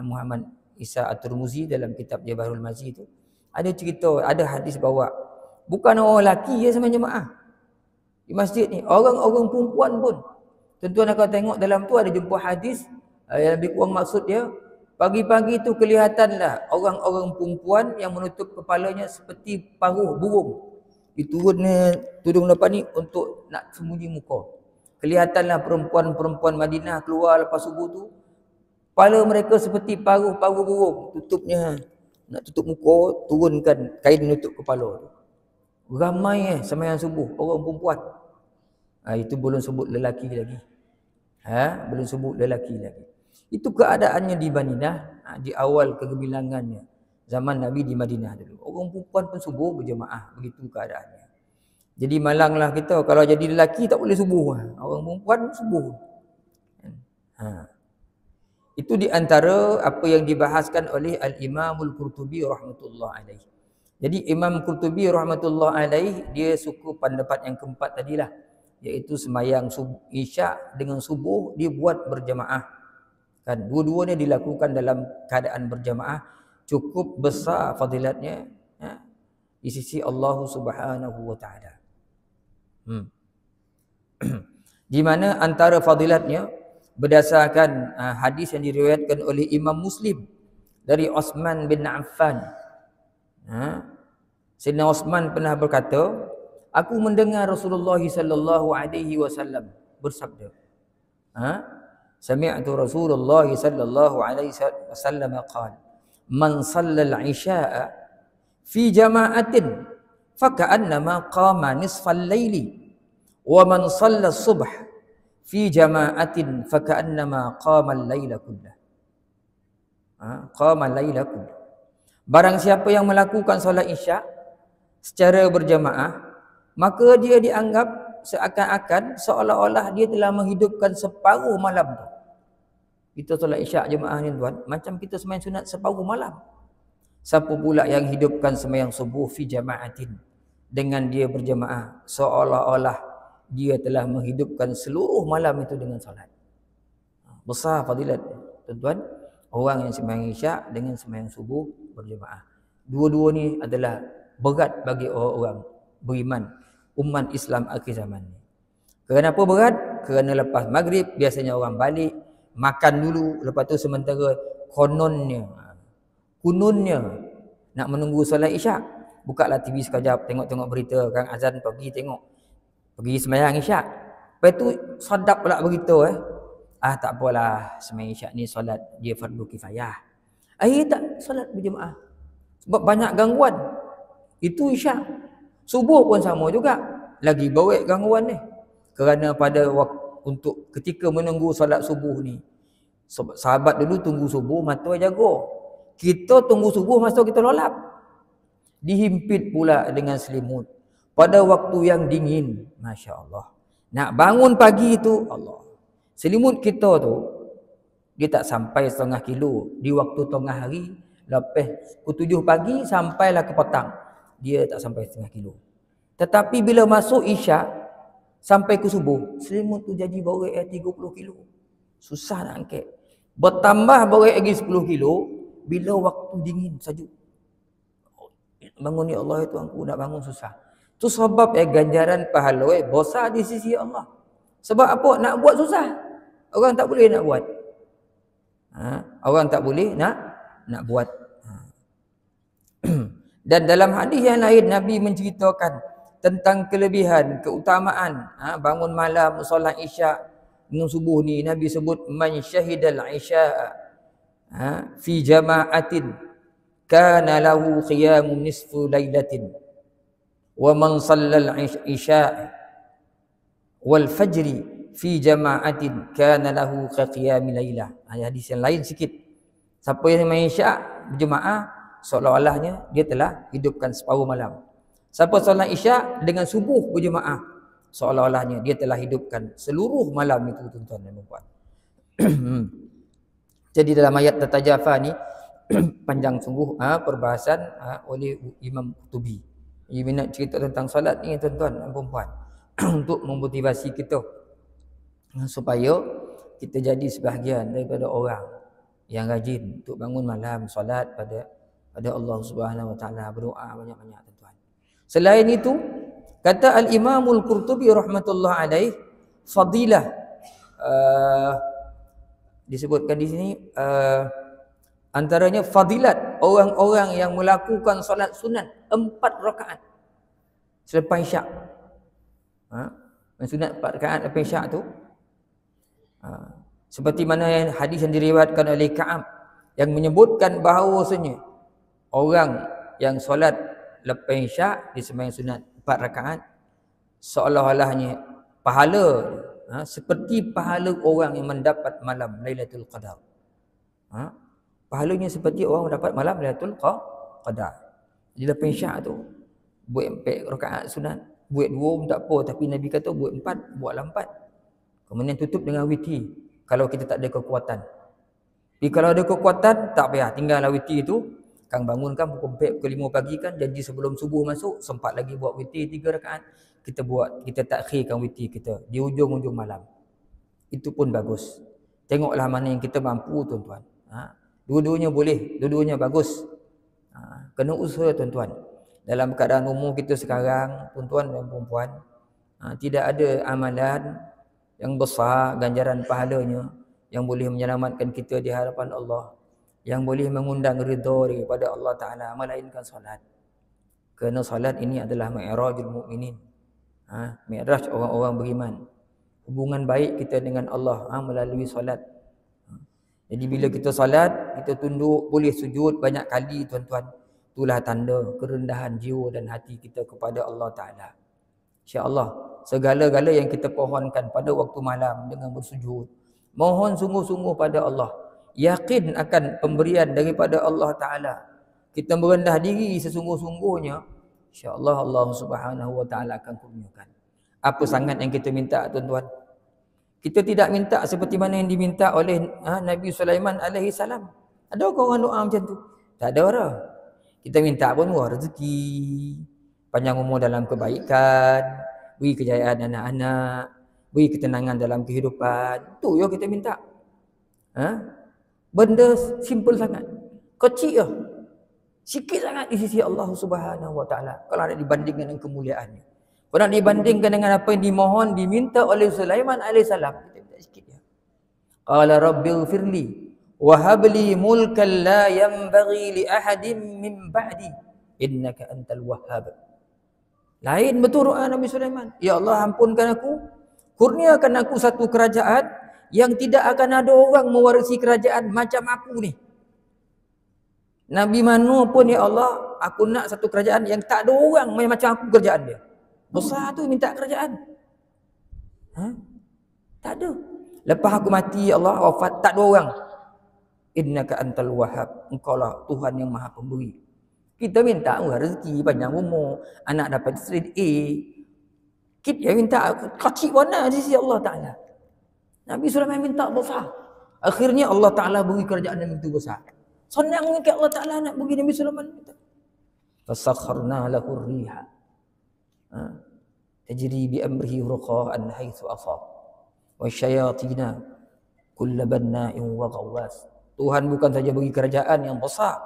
Muhammad Isa At-Tirmizi dalam kitab dia Bahrul Mazi tu, ada cerita, ada hadis bahawa bukan orang lelaki je sembahyang jemaah di masjid ni, orang-orang perempuan pun. Tuan-tuan akan tengok dalam tu ada jumpa hadis yang lebih kurang maksud dia, pagi-pagi tu kelihatanlah orang-orang perempuan yang menutup kepalanya seperti paruh burung. Diturunnya tudung depan ni untuk nak sembunyi muka. Kelihatanlah perempuan-perempuan Madinah keluar lepas subuh tu, kepala mereka seperti paruh-paruh burung, tutupnya nak tutup muka, turunkan kain menutup kepala. Ramai sembahyang subuh orang perempuan. Itu belum sebut lelaki lagi. Belum sebut lelaki lagi. Itu keadaannya di Madinah di awal kegemilangannya zaman Nabi di Madinah dulu. Orang perempuan pun subuh berjemaah, begitu keadaannya. Jadi malanglah kita kalau jadi lelaki tak boleh subuh. Orang perempuan subuh. Itu di antara apa yang dibahaskan oleh Al-Imamul Qurtubi rahmatullah alaihi. Jadi Imam Qurtubi rahmatullah alaihi dia suku pendapat yang keempat tadilah, iaitu sembahyang Isyak dengan subuh dia buat berjamaah. Kan dua-duanya dilakukan dalam keadaan berjamaah, cukup besar fadilatnya di sisi Allah Subhanahu wa taala. Di mana antara fadilatnya berdasarkan hadis yang diriwayatkan oleh Imam Muslim dari Uthman bin Affan. Sayyidina Uthman pernah berkata, aku mendengar Rasulullah sallallahu alaihi wasallam bersabda. Sami'tu Rasulullah sallallahu alaihi wasallam qala, man shallal isya'a fi jama'atin faka'annama qama nisfal laili wa man shalla subh fi jama'atin faka'annama qama al-laila kullah. Qama al-laila kullah. Barang siapa yang melakukan solat Isyak secara berjamaah, maka dia dianggap seakan-akan seolah-olah dia telah menghidupkan separuh malam tu. Kita solat Isyak jemaah ni tuan, macam kita sembahyang sunat separuh malam. Siapa pula yang hidupkan sembahyang subuh fi jama'atin, dengan dia berjemaah, seolah-olah dia telah menghidupkan seluruh malam itu dengan solat. Besar fadilat tuan-tuan, orang yang sembahyang Isyak dengan sembahyang subuh berjemaah. Dua-dua ni adalah berat bagi orang-orang beriman umat Islam akhir zaman ni. Kenapa berat? Kerana lepas maghrib biasanya orang balik makan dulu, lepas tu sementara kununnya nak menunggu solat Isyak, bukalah TV sekejap, tengok-tengok berita, kan azan pergi sembahyang Isyak. Lepas tu sedap pula berita tak apalah, sembahyang Isyak ni solat dia fardu kifayah. Tak solat berjemaah sebab banyak gangguan. Itu Isyak. Subuh pun sama juga, lagi baik gangguan ni. Kerana pada waktu untuk ketika menunggu solat subuh ni, sahabat dulu tunggu subuh mata jaga. Kita tunggu subuh masa kita lolap. Dihimpit pula dengan selimut pada waktu yang dingin. Masya-Allah. Nak bangun pagi tu, Allah. Selimut kita tu dia tak sampai setengah kilo di waktu tengah hari. Lepas pukul 7 pagi sampailah ke petang, dia tak sampai setengah kilo. Tetapi bila masuk Isyak sampai ke subuh, selimut tu jadi berat 30 kilo. Susah nak angkat. Bertambah berat lagi 10 kilo bila waktu dingin, sejuk. Bangun ya Allah itu aku nak bangun susah. Tu sebab ganjaran pahala besar di sisi Allah. Sebab apa? Nak buat susah. Orang tak boleh nak buat. Orang tak boleh nak buat. Dan dalam hadis yang lain Nabi menceritakan tentang kelebihan, keutamaan bangun malam solat Isyak dengan subuh ni. Nabi sebut man syahidal isya fi jama'atin kana lahu qiyamun nisfu lailatin wa man shallal isya wal fajri fi jama'atin kana lahu qiyam lailah. Hadis yang lain sikit. Siapa yang main Isyak berjemaah seolah-olahnya dia telah hidupkan separuh malam. Siapa solat Isyak dengan subuh berjemaah, seolah-olahnya dia telah hidupkan seluruh malam itu, tuan-tuan dan puan. Jadi dalam ayat Tatajafa ni panjang sungguh perbahasan oleh Imam Qurtubi. Dia nak cerita tentang solat ni, tuan-tuan dan puan, untuk memotivasi kita supaya kita jadi sebahagian daripada orang yang rajin untuk bangun malam solat pada Allah Subhanahu Wa Taala, berdoa banyak-banyak, tuan-tuan. Selain itu, kata Al-Imamul Qurtubi rahmatullah alaih, fadilah disebutkan di sini antaranya fadilat orang-orang yang melakukan solat sunat 4 rakaat selepas Isyak. Sunat 4 rakaat lepas Isyak tu, seperti mana hadis yang diriwayatkan oleh Ka'ab yang menyebutkan bahawasanya orang yang solat lepas Isyak di sembahyang sunat 4 rakaat seolah-olahnya pahala seperti pahala orang yang mendapat malam Lailatul Qadar. Pahalanya seperti orang mendapat malam Lailatul Qadar. Di lepas Isyak tu buat 4 rakaat sunat, buat 2 pun tak apa, tapi Nabi kata buat 4, buatlah 4. Kemudian tutup dengan witir kalau kita tak ada kekuatan. Tapi kalau ada kekuatan tak payah, tinggallah witir itu. Kang bangunkan pukul 4, pukul 5 pagi kan, jadi sebelum subuh masuk sempat lagi buat witir 3 rakaat. Kita takhirkan witir kita di ujung-ujung malam. Itu pun bagus. Tengoklah mana yang kita mampu, tuan-tuan. Dua-duanya boleh, dua-duanya bagus. Kena usaha, tuan-tuan. Dalam keadaan umur kita sekarang, tuan-tuan dan puan-puan, tidak ada amalan yang besar ganjaran pahalanya yang boleh menyelamatkan kita di hadapan Allah, yang boleh mengundang ridha daripada Allah Ta'ala, melainkan solat. Kerana solat ini adalah mi'rajul mu'minin, mi'raj orang-orang beriman. Hubungan baik kita dengan Allah melalui solat. Jadi bila kita solat, kita tunduk, boleh sujud banyak kali, tuan-tuan. Itulah tanda kerendahan jiwa dan hati kita kepada Allah Ta'ala. InsyaAllah segala-gala yang kita pohonkan pada waktu malam dengan bersujud, mohon sungguh-sungguh pada Allah, yakin akan pemberian daripada Allah Ta'ala. Kita merendah diri sesungguh-sungguhnya, insya-Allah Allah Subhanahu Wa Ta'ala akan kurniakan. Apa sangat yang kita minta, tuan-tuan? Kita tidak minta seperti mana yang diminta oleh Nabi Sulaiman alaihi salam. Ada orang doa macam tu? Tak ada orang. Kita minta pun rezeki, panjang umur dalam kebaikan, beri kejayaan anak-anak, beri ketenangan dalam kehidupan. Tu yang kita minta. Benda simple sangat, kecil lah, sikit sangat di sisi Allah Subhanahu Wa Taala. Kalau nak dibandingkan dengan kemuliaannya, kalau nak dibandingkan dengan apa yang dimohon, diminta oleh Sulaiman alaihissalam, kita minta sikit ya. Qala rabbighfirli wa habli mulkan la yanbaghi li ahadin min ba'di innaka antal wahhab. Lain betul doa Nabi Sulaiman. Ya Allah, ampunkan aku, kurniakan aku satu kerajaan yang tidak akan ada orang mewarisi kerajaan macam aku ni. Nabi mana pun, ya Allah, aku nak satu kerajaan yang tak ada orang macam aku kerajaan dia. Besar tu minta kerajaan. Tak ada. Lepas aku mati, ya Allah, wafat, tak ada orang. Innaka antal wahhab. Engkau lah Tuhan yang maha pemberi. Kita minta rezeki, panjang umur, anak dapat straight A. Kita minta kecil warna di sisi Allah Ta'ala. Nabi Sulaiman minta besar. Akhirnya Allah Ta'ala beri kerajaan yang begitu besar. Senang mungkin Allah Ta'ala nak bagi Nabi Sulaiman minta. Fasakharna lahu riha tajri bi amrihi ruqa'an haitsu asab wa syayatina kull banna'in wa ghawwas. Tuhan bukan saja bagi kerajaan yang besar,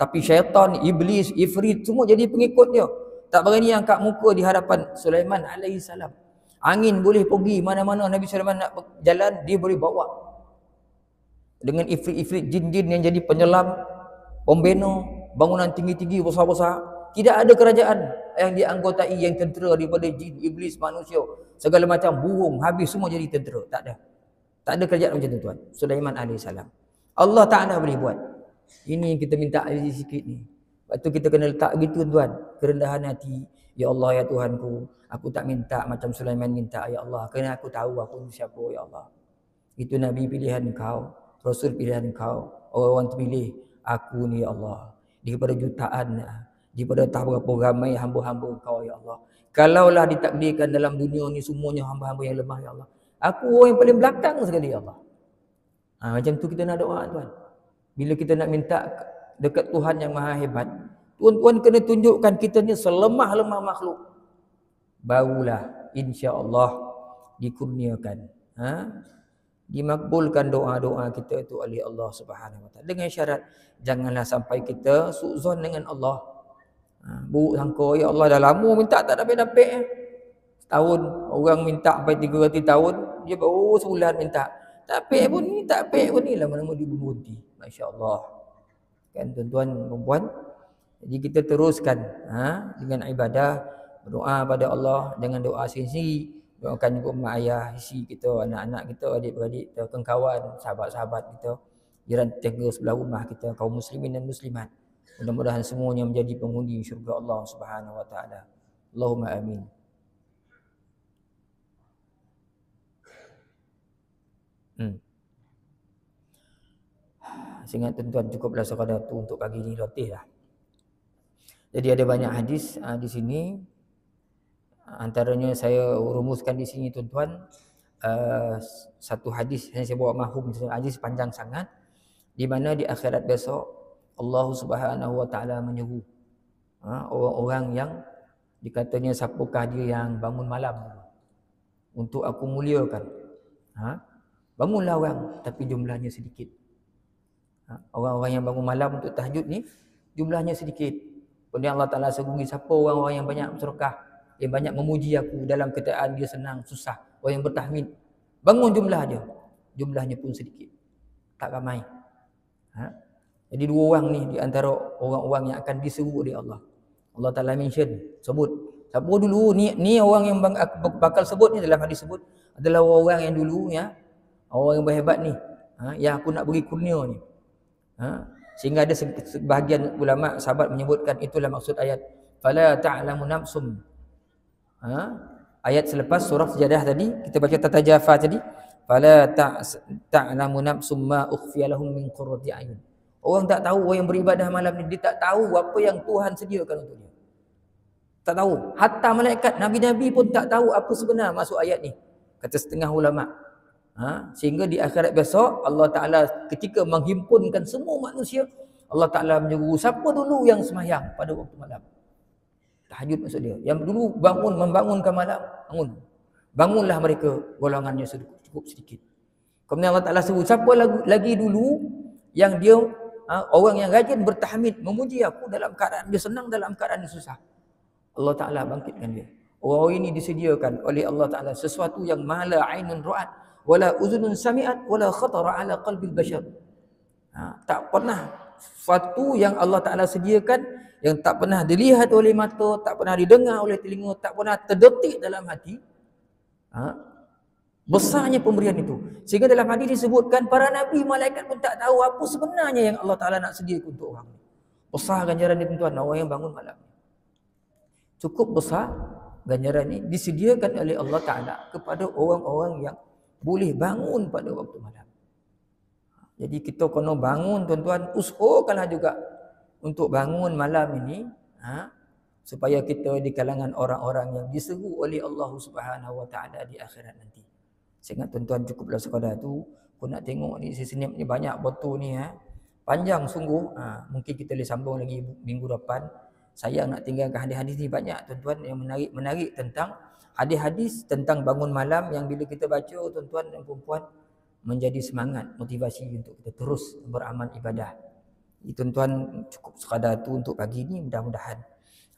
Tapi syaitan, iblis, ifrit semua jadi pengikut dia. Tak berani angkat muka di hadapan Sulaiman alaihi salam. Angin boleh pergi mana-mana Nabi Sulaiman nak jalan, dia boleh bawa. Dengan ifrit-ifrit jin-jin yang jadi penyelam, pembina, bangunan tinggi-tinggi besar-besar. Tidak ada kerajaan yang dianggotai yang tentera daripada jin, iblis, manusia, segala macam burung, habis semua jadi tentera. Tak ada. Tak ada kerajaan macam tu tuan. Sulaiman alaihi salam. Allah Ta'ala boleh buat. Ini yang kita minta sikit ni. Lepas tu kita kena letak gitu tuan, kerendahan hati. Ya Allah, ya Tuhanku, aku tak minta macam Sulaiman minta, ya Allah, kerana aku tahu aku ni siapa, ya Allah. Itu Nabi pilihan kau, Rasul pilihan kau, orang-orang terpilih. Aku ni, ya Allah, daripada jutaan, daripada tak berapa ramai hamba-hamba kau, ya Allah. Kalaulah ditakdirkan dalam dunia ni semuanya hamba-hamba yang lemah, ya Allah, aku orang yang paling belakang sekali, ya Allah. Macam tu kita nak doa tuan. Bila kita nak minta dekat Tuhan yang maha hebat, tuan-tuan kena tunjukkan kita ni selemah-lemah makhluk. Barulah insya-Allah dikurniakan, dimakbulkan doa-doa kita itu oleh Allah Subhanahu Wa Taala. Dengan syarat janganlah sampai kita suuzon dengan Allah. Buruk sangka, ya Allah dah lama minta tak dapat-dapat. Setahun orang minta sampai 300 tahun, dia baru sebulan minta. Tak pek pun ni, tak pek pun ni, lama-lama dia berhenti. Masya-Allah. Kan tuan-tuan dan puan-puan. Jadi kita teruskan dengan ibadah, berdoa pada Allah dengan doa sendiri. Doakan juga mak ayah, isteri kita, anak-anak kita, adik-beradik kita, kawan, sahabat-sahabat kita, jiran tetangga sebelah rumah kita, kaum muslimin dan muslimat. Mudah-mudahan semuanya menjadi penghuni syurga Allah Subhanahu Wa Taala. Allahumma amin. Seingat tuan-tuan cukuplah sekadar tu untuk pagi ni, latih lah. Jadi ada banyak hadis di sini. Antaranya saya rumuskan di sini tuan-tuan, satu hadis yang saya bawa mahum, hadis panjang sangat, di mana di akhirat besok Allah Subhanahu Wa Taala menyuruh orang-orang yang dikatanya siapakah dia yang bangun malam untuk aku muliakan. Bangunlah orang, tapi jumlahnya sedikit. Orang-orang yang bangun malam untuk tahajud ni jumlahnya sedikit. Kemudian Allah Ta'ala seguni siapa orang-orang yang banyak bersedekah, yang banyak memuji aku dalam keadaan dia senang, susah, orang yang bertahmid. Bangun jumlah dia, jumlahnya pun sedikit, tak ramai. Jadi dua orang ni di antara orang-orang yang akan diseru oleh Allah. Allah Ta'ala mention, sebut siapa dulu ni orang yang aku bakal sebut ni dalam hadis sebut adalah orang yang dulu ya, orang yang berhebat ni, yang aku nak beri kurnia ni. Sehingga ada sebahagian ulama sahabat menyebutkan itulah maksud ayat fala ta'lamu nafsum. Ayat selepas surah Sajadah tadi kita baca tatajafa tadi, fala ta'lamu nafsum ma ukhfiya lahum min qurrati ayun. Orang tak tahu, orang yang beribadah malam ni dia tak tahu apa yang Tuhan sediakan untuk dia. Tak tahu. Hatta malaikat, nabi-nabi pun tak tahu apa sebenar maksud ayat ni, kata setengah ulama. Sehingga di akhirat besok Allah Ta'ala ketika menghimpunkan semua manusia, Allah Ta'ala menyuruh siapa dulu yang sembahyang pada waktu malam, tahajud maksud dia, yang dulu membangunkan malam, bangunlah mereka, golongannya cukup sedikit. Kemudian Allah Ta'ala suruh siapa lagi dulu yang dia orang yang rajin bertahmid memuji aku dalam keadaan dia senang, dalam keadaan dia susah, Allah Ta'ala bangkitkan dia. Orang ini disediakan oleh Allah Ta'ala sesuatu yang ma la ainun ra'at wala uzunun sami'at wala khatara ala qalbil bashar. Tak pernah sesuatu yang Allah Ta'ala sediakan yang tak pernah dilihat oleh mata, tak pernah didengar oleh telinga, tak pernah terdetik dalam hati. Besarnya pemberian itu. Sehingga dalam hadis disebutkan para nabi, malaikat pun tak tahu apa sebenarnya yang Allah Ta'ala nak sediakan untuk orang. Besar ganjaran ini tuan, orang yang bangun malam. Cukup besar ganjaran ini disediakan oleh Allah Ta'ala kepada orang-orang yang boleh bangun pada waktu malam. Jadi kita kena bangun tuan-tuan, usahakanlah juga untuk bangun malam ini, supaya kita di kalangan orang-orang yang diseru oleh Allah Subhanahu Wa Taala di akhirat nanti. Saya ingat tuan-tuan cukuplah sekadar tu. Aku nak tengok ni sesi ni banyak betul ni, panjang sungguh. Mungkin kita boleh sambung lagi minggu depan. Saya nak tinggalkan hadis-hadis ni banyak tuan-tuan yang menarik tentang hadis-hadis tentang bangun malam yang bila kita baca tuan-tuan dan puan-puan menjadi semangat, motivasi untuk kita terus beramal ibadah. Tuan-tuan, cukup sekadar tu untuk pagi ni. Mudah-mudahan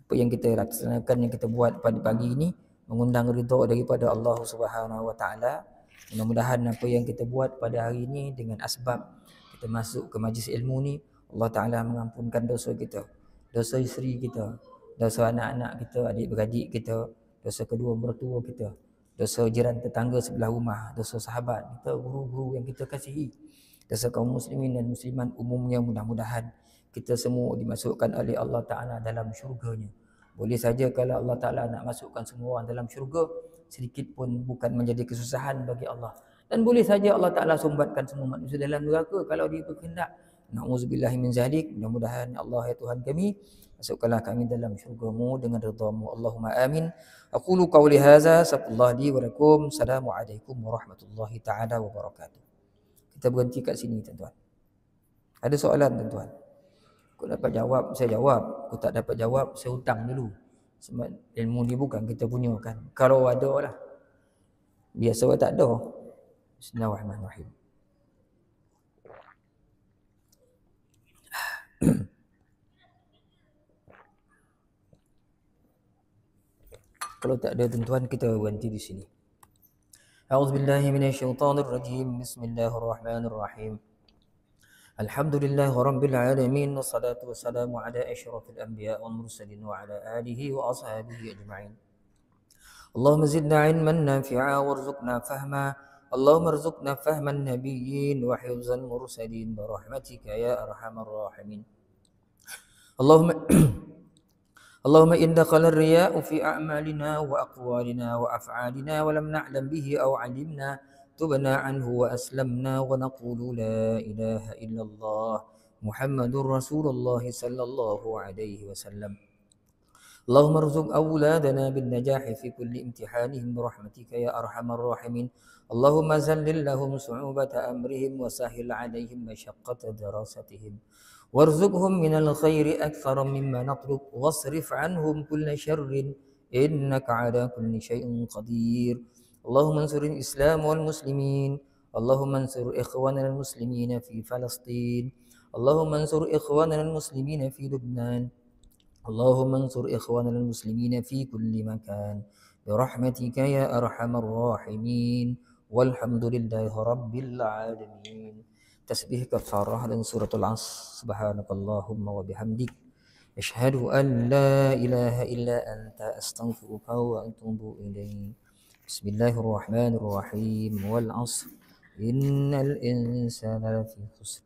apa yang kita laksanakan, yang kita buat pada pagi ini mengundang ridha daripada Allah Subhanahu Wa Taala. Mudah-mudahan apa yang kita buat pada hari ini dengan asbab kita masuk ke majlis ilmu ni, Allah Taala mengampunkan dosa kita, dosa isteri kita, dosa anak-anak kita, adik-beradik kita, dosa kedua mertua kita, dosa jiran tetangga sebelah rumah, dosa sahabat kita, guru-guru yang kita kasihi, dosa kaum muslimin dan muslimat umumnya. Mudah-mudahan kita semua dimasukkan oleh Allah Ta'ala dalam syurganya. Boleh saja kalau Allah Ta'ala nak masukkan semua orang dalam syurga, sedikit pun bukan menjadi kesusahan bagi Allah. Dan boleh saja Allah Ta'ala sumbatkan semua manusia dalam neraka kalau dia berkehendak. Na'udzubillahi min zalik. Mudah-mudahan Allah, ya Tuhan kami, masukkanlah kami dalam syurga-Mu dengan ridha-Mu. Allahumma amin. Aqulu qawli hadza, astaghfirullah li wa lakum. Assalamualaikum warahmatullahi taala wabarakatuh. Kita berhenti kat sini, tuan-tuan. Ada soalan, tuan-tuan? Aku dapat jawab, saya jawab. Aku tak dapat jawab, saya hutang dulu. Sebab ilmu ni bukan kita punya kan. Kalau ada lah. Biasa tak ada. Bismillahirrahmanirrahim. Kalau tak ada, tuan-tuan, kita berhenti di sini. A'udzubillahi minasyaitonir rajim. Bismillahirrahmanirrahim. Alhamdulillah rabbil alamin, wassalatu wassalamu ala asyrafil anbiya wal mursalin wa ala alihi wa ashabihi ajma'in. Allahumma zidna ilman nafi'a warzuqna fahma. Allahumma arzuqna fahman nabiyyin wa hifzal mursalin bi rahmatika ya arhamar rahimin. Allahumma in dakhala ar-riya'u fi a'malina wa aqwalina wa af'alina wa lam na'lam bihi aw 'alimna tubna anhu wa aslamna wa naqulu la ilaha illallah Muhammadur Rasulullah sallallahu alaihi wasallam. Allahumma arzuq awladana bin najahi fi kulli imtihanihim bi rahmatika ya arhamar rahimin. Allahumma zallil lahum su'ubata amrihim wa sahil 'alaihim mashaqqata dirasatihim. وارزقهم من الخير أكثر مما نطلب واصرف عنهم كل شر إنك على كل شيء قدير. اللهم انصر الإسلام والمسلمين. اللهم انصر إخواننا المسلمين في فلسطين. اللهم انصر إخواننا المسلمين في لبنان. اللهم انصر إخواننا المسلمين في كل مكان برحمتك يا أرحم الراحمين. والحمد لله رب العالمين. Tasbih kafarah dan suratul Asr. Subhanakallahumma wa bihamdik, asyhadu an la ilaha illa anta, astaghfiruka wa atubu ilaik. Bismillahirrahmanirrahim. Wal 'asr innal insana lafi khusr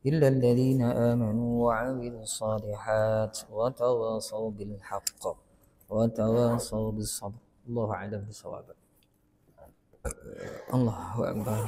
illa alladhina amanu wa 'amilus shalihat wa tawasaw bil haqq wa tawasaw bis sabr. Allahu a'lam bissawab. Allahu akbar.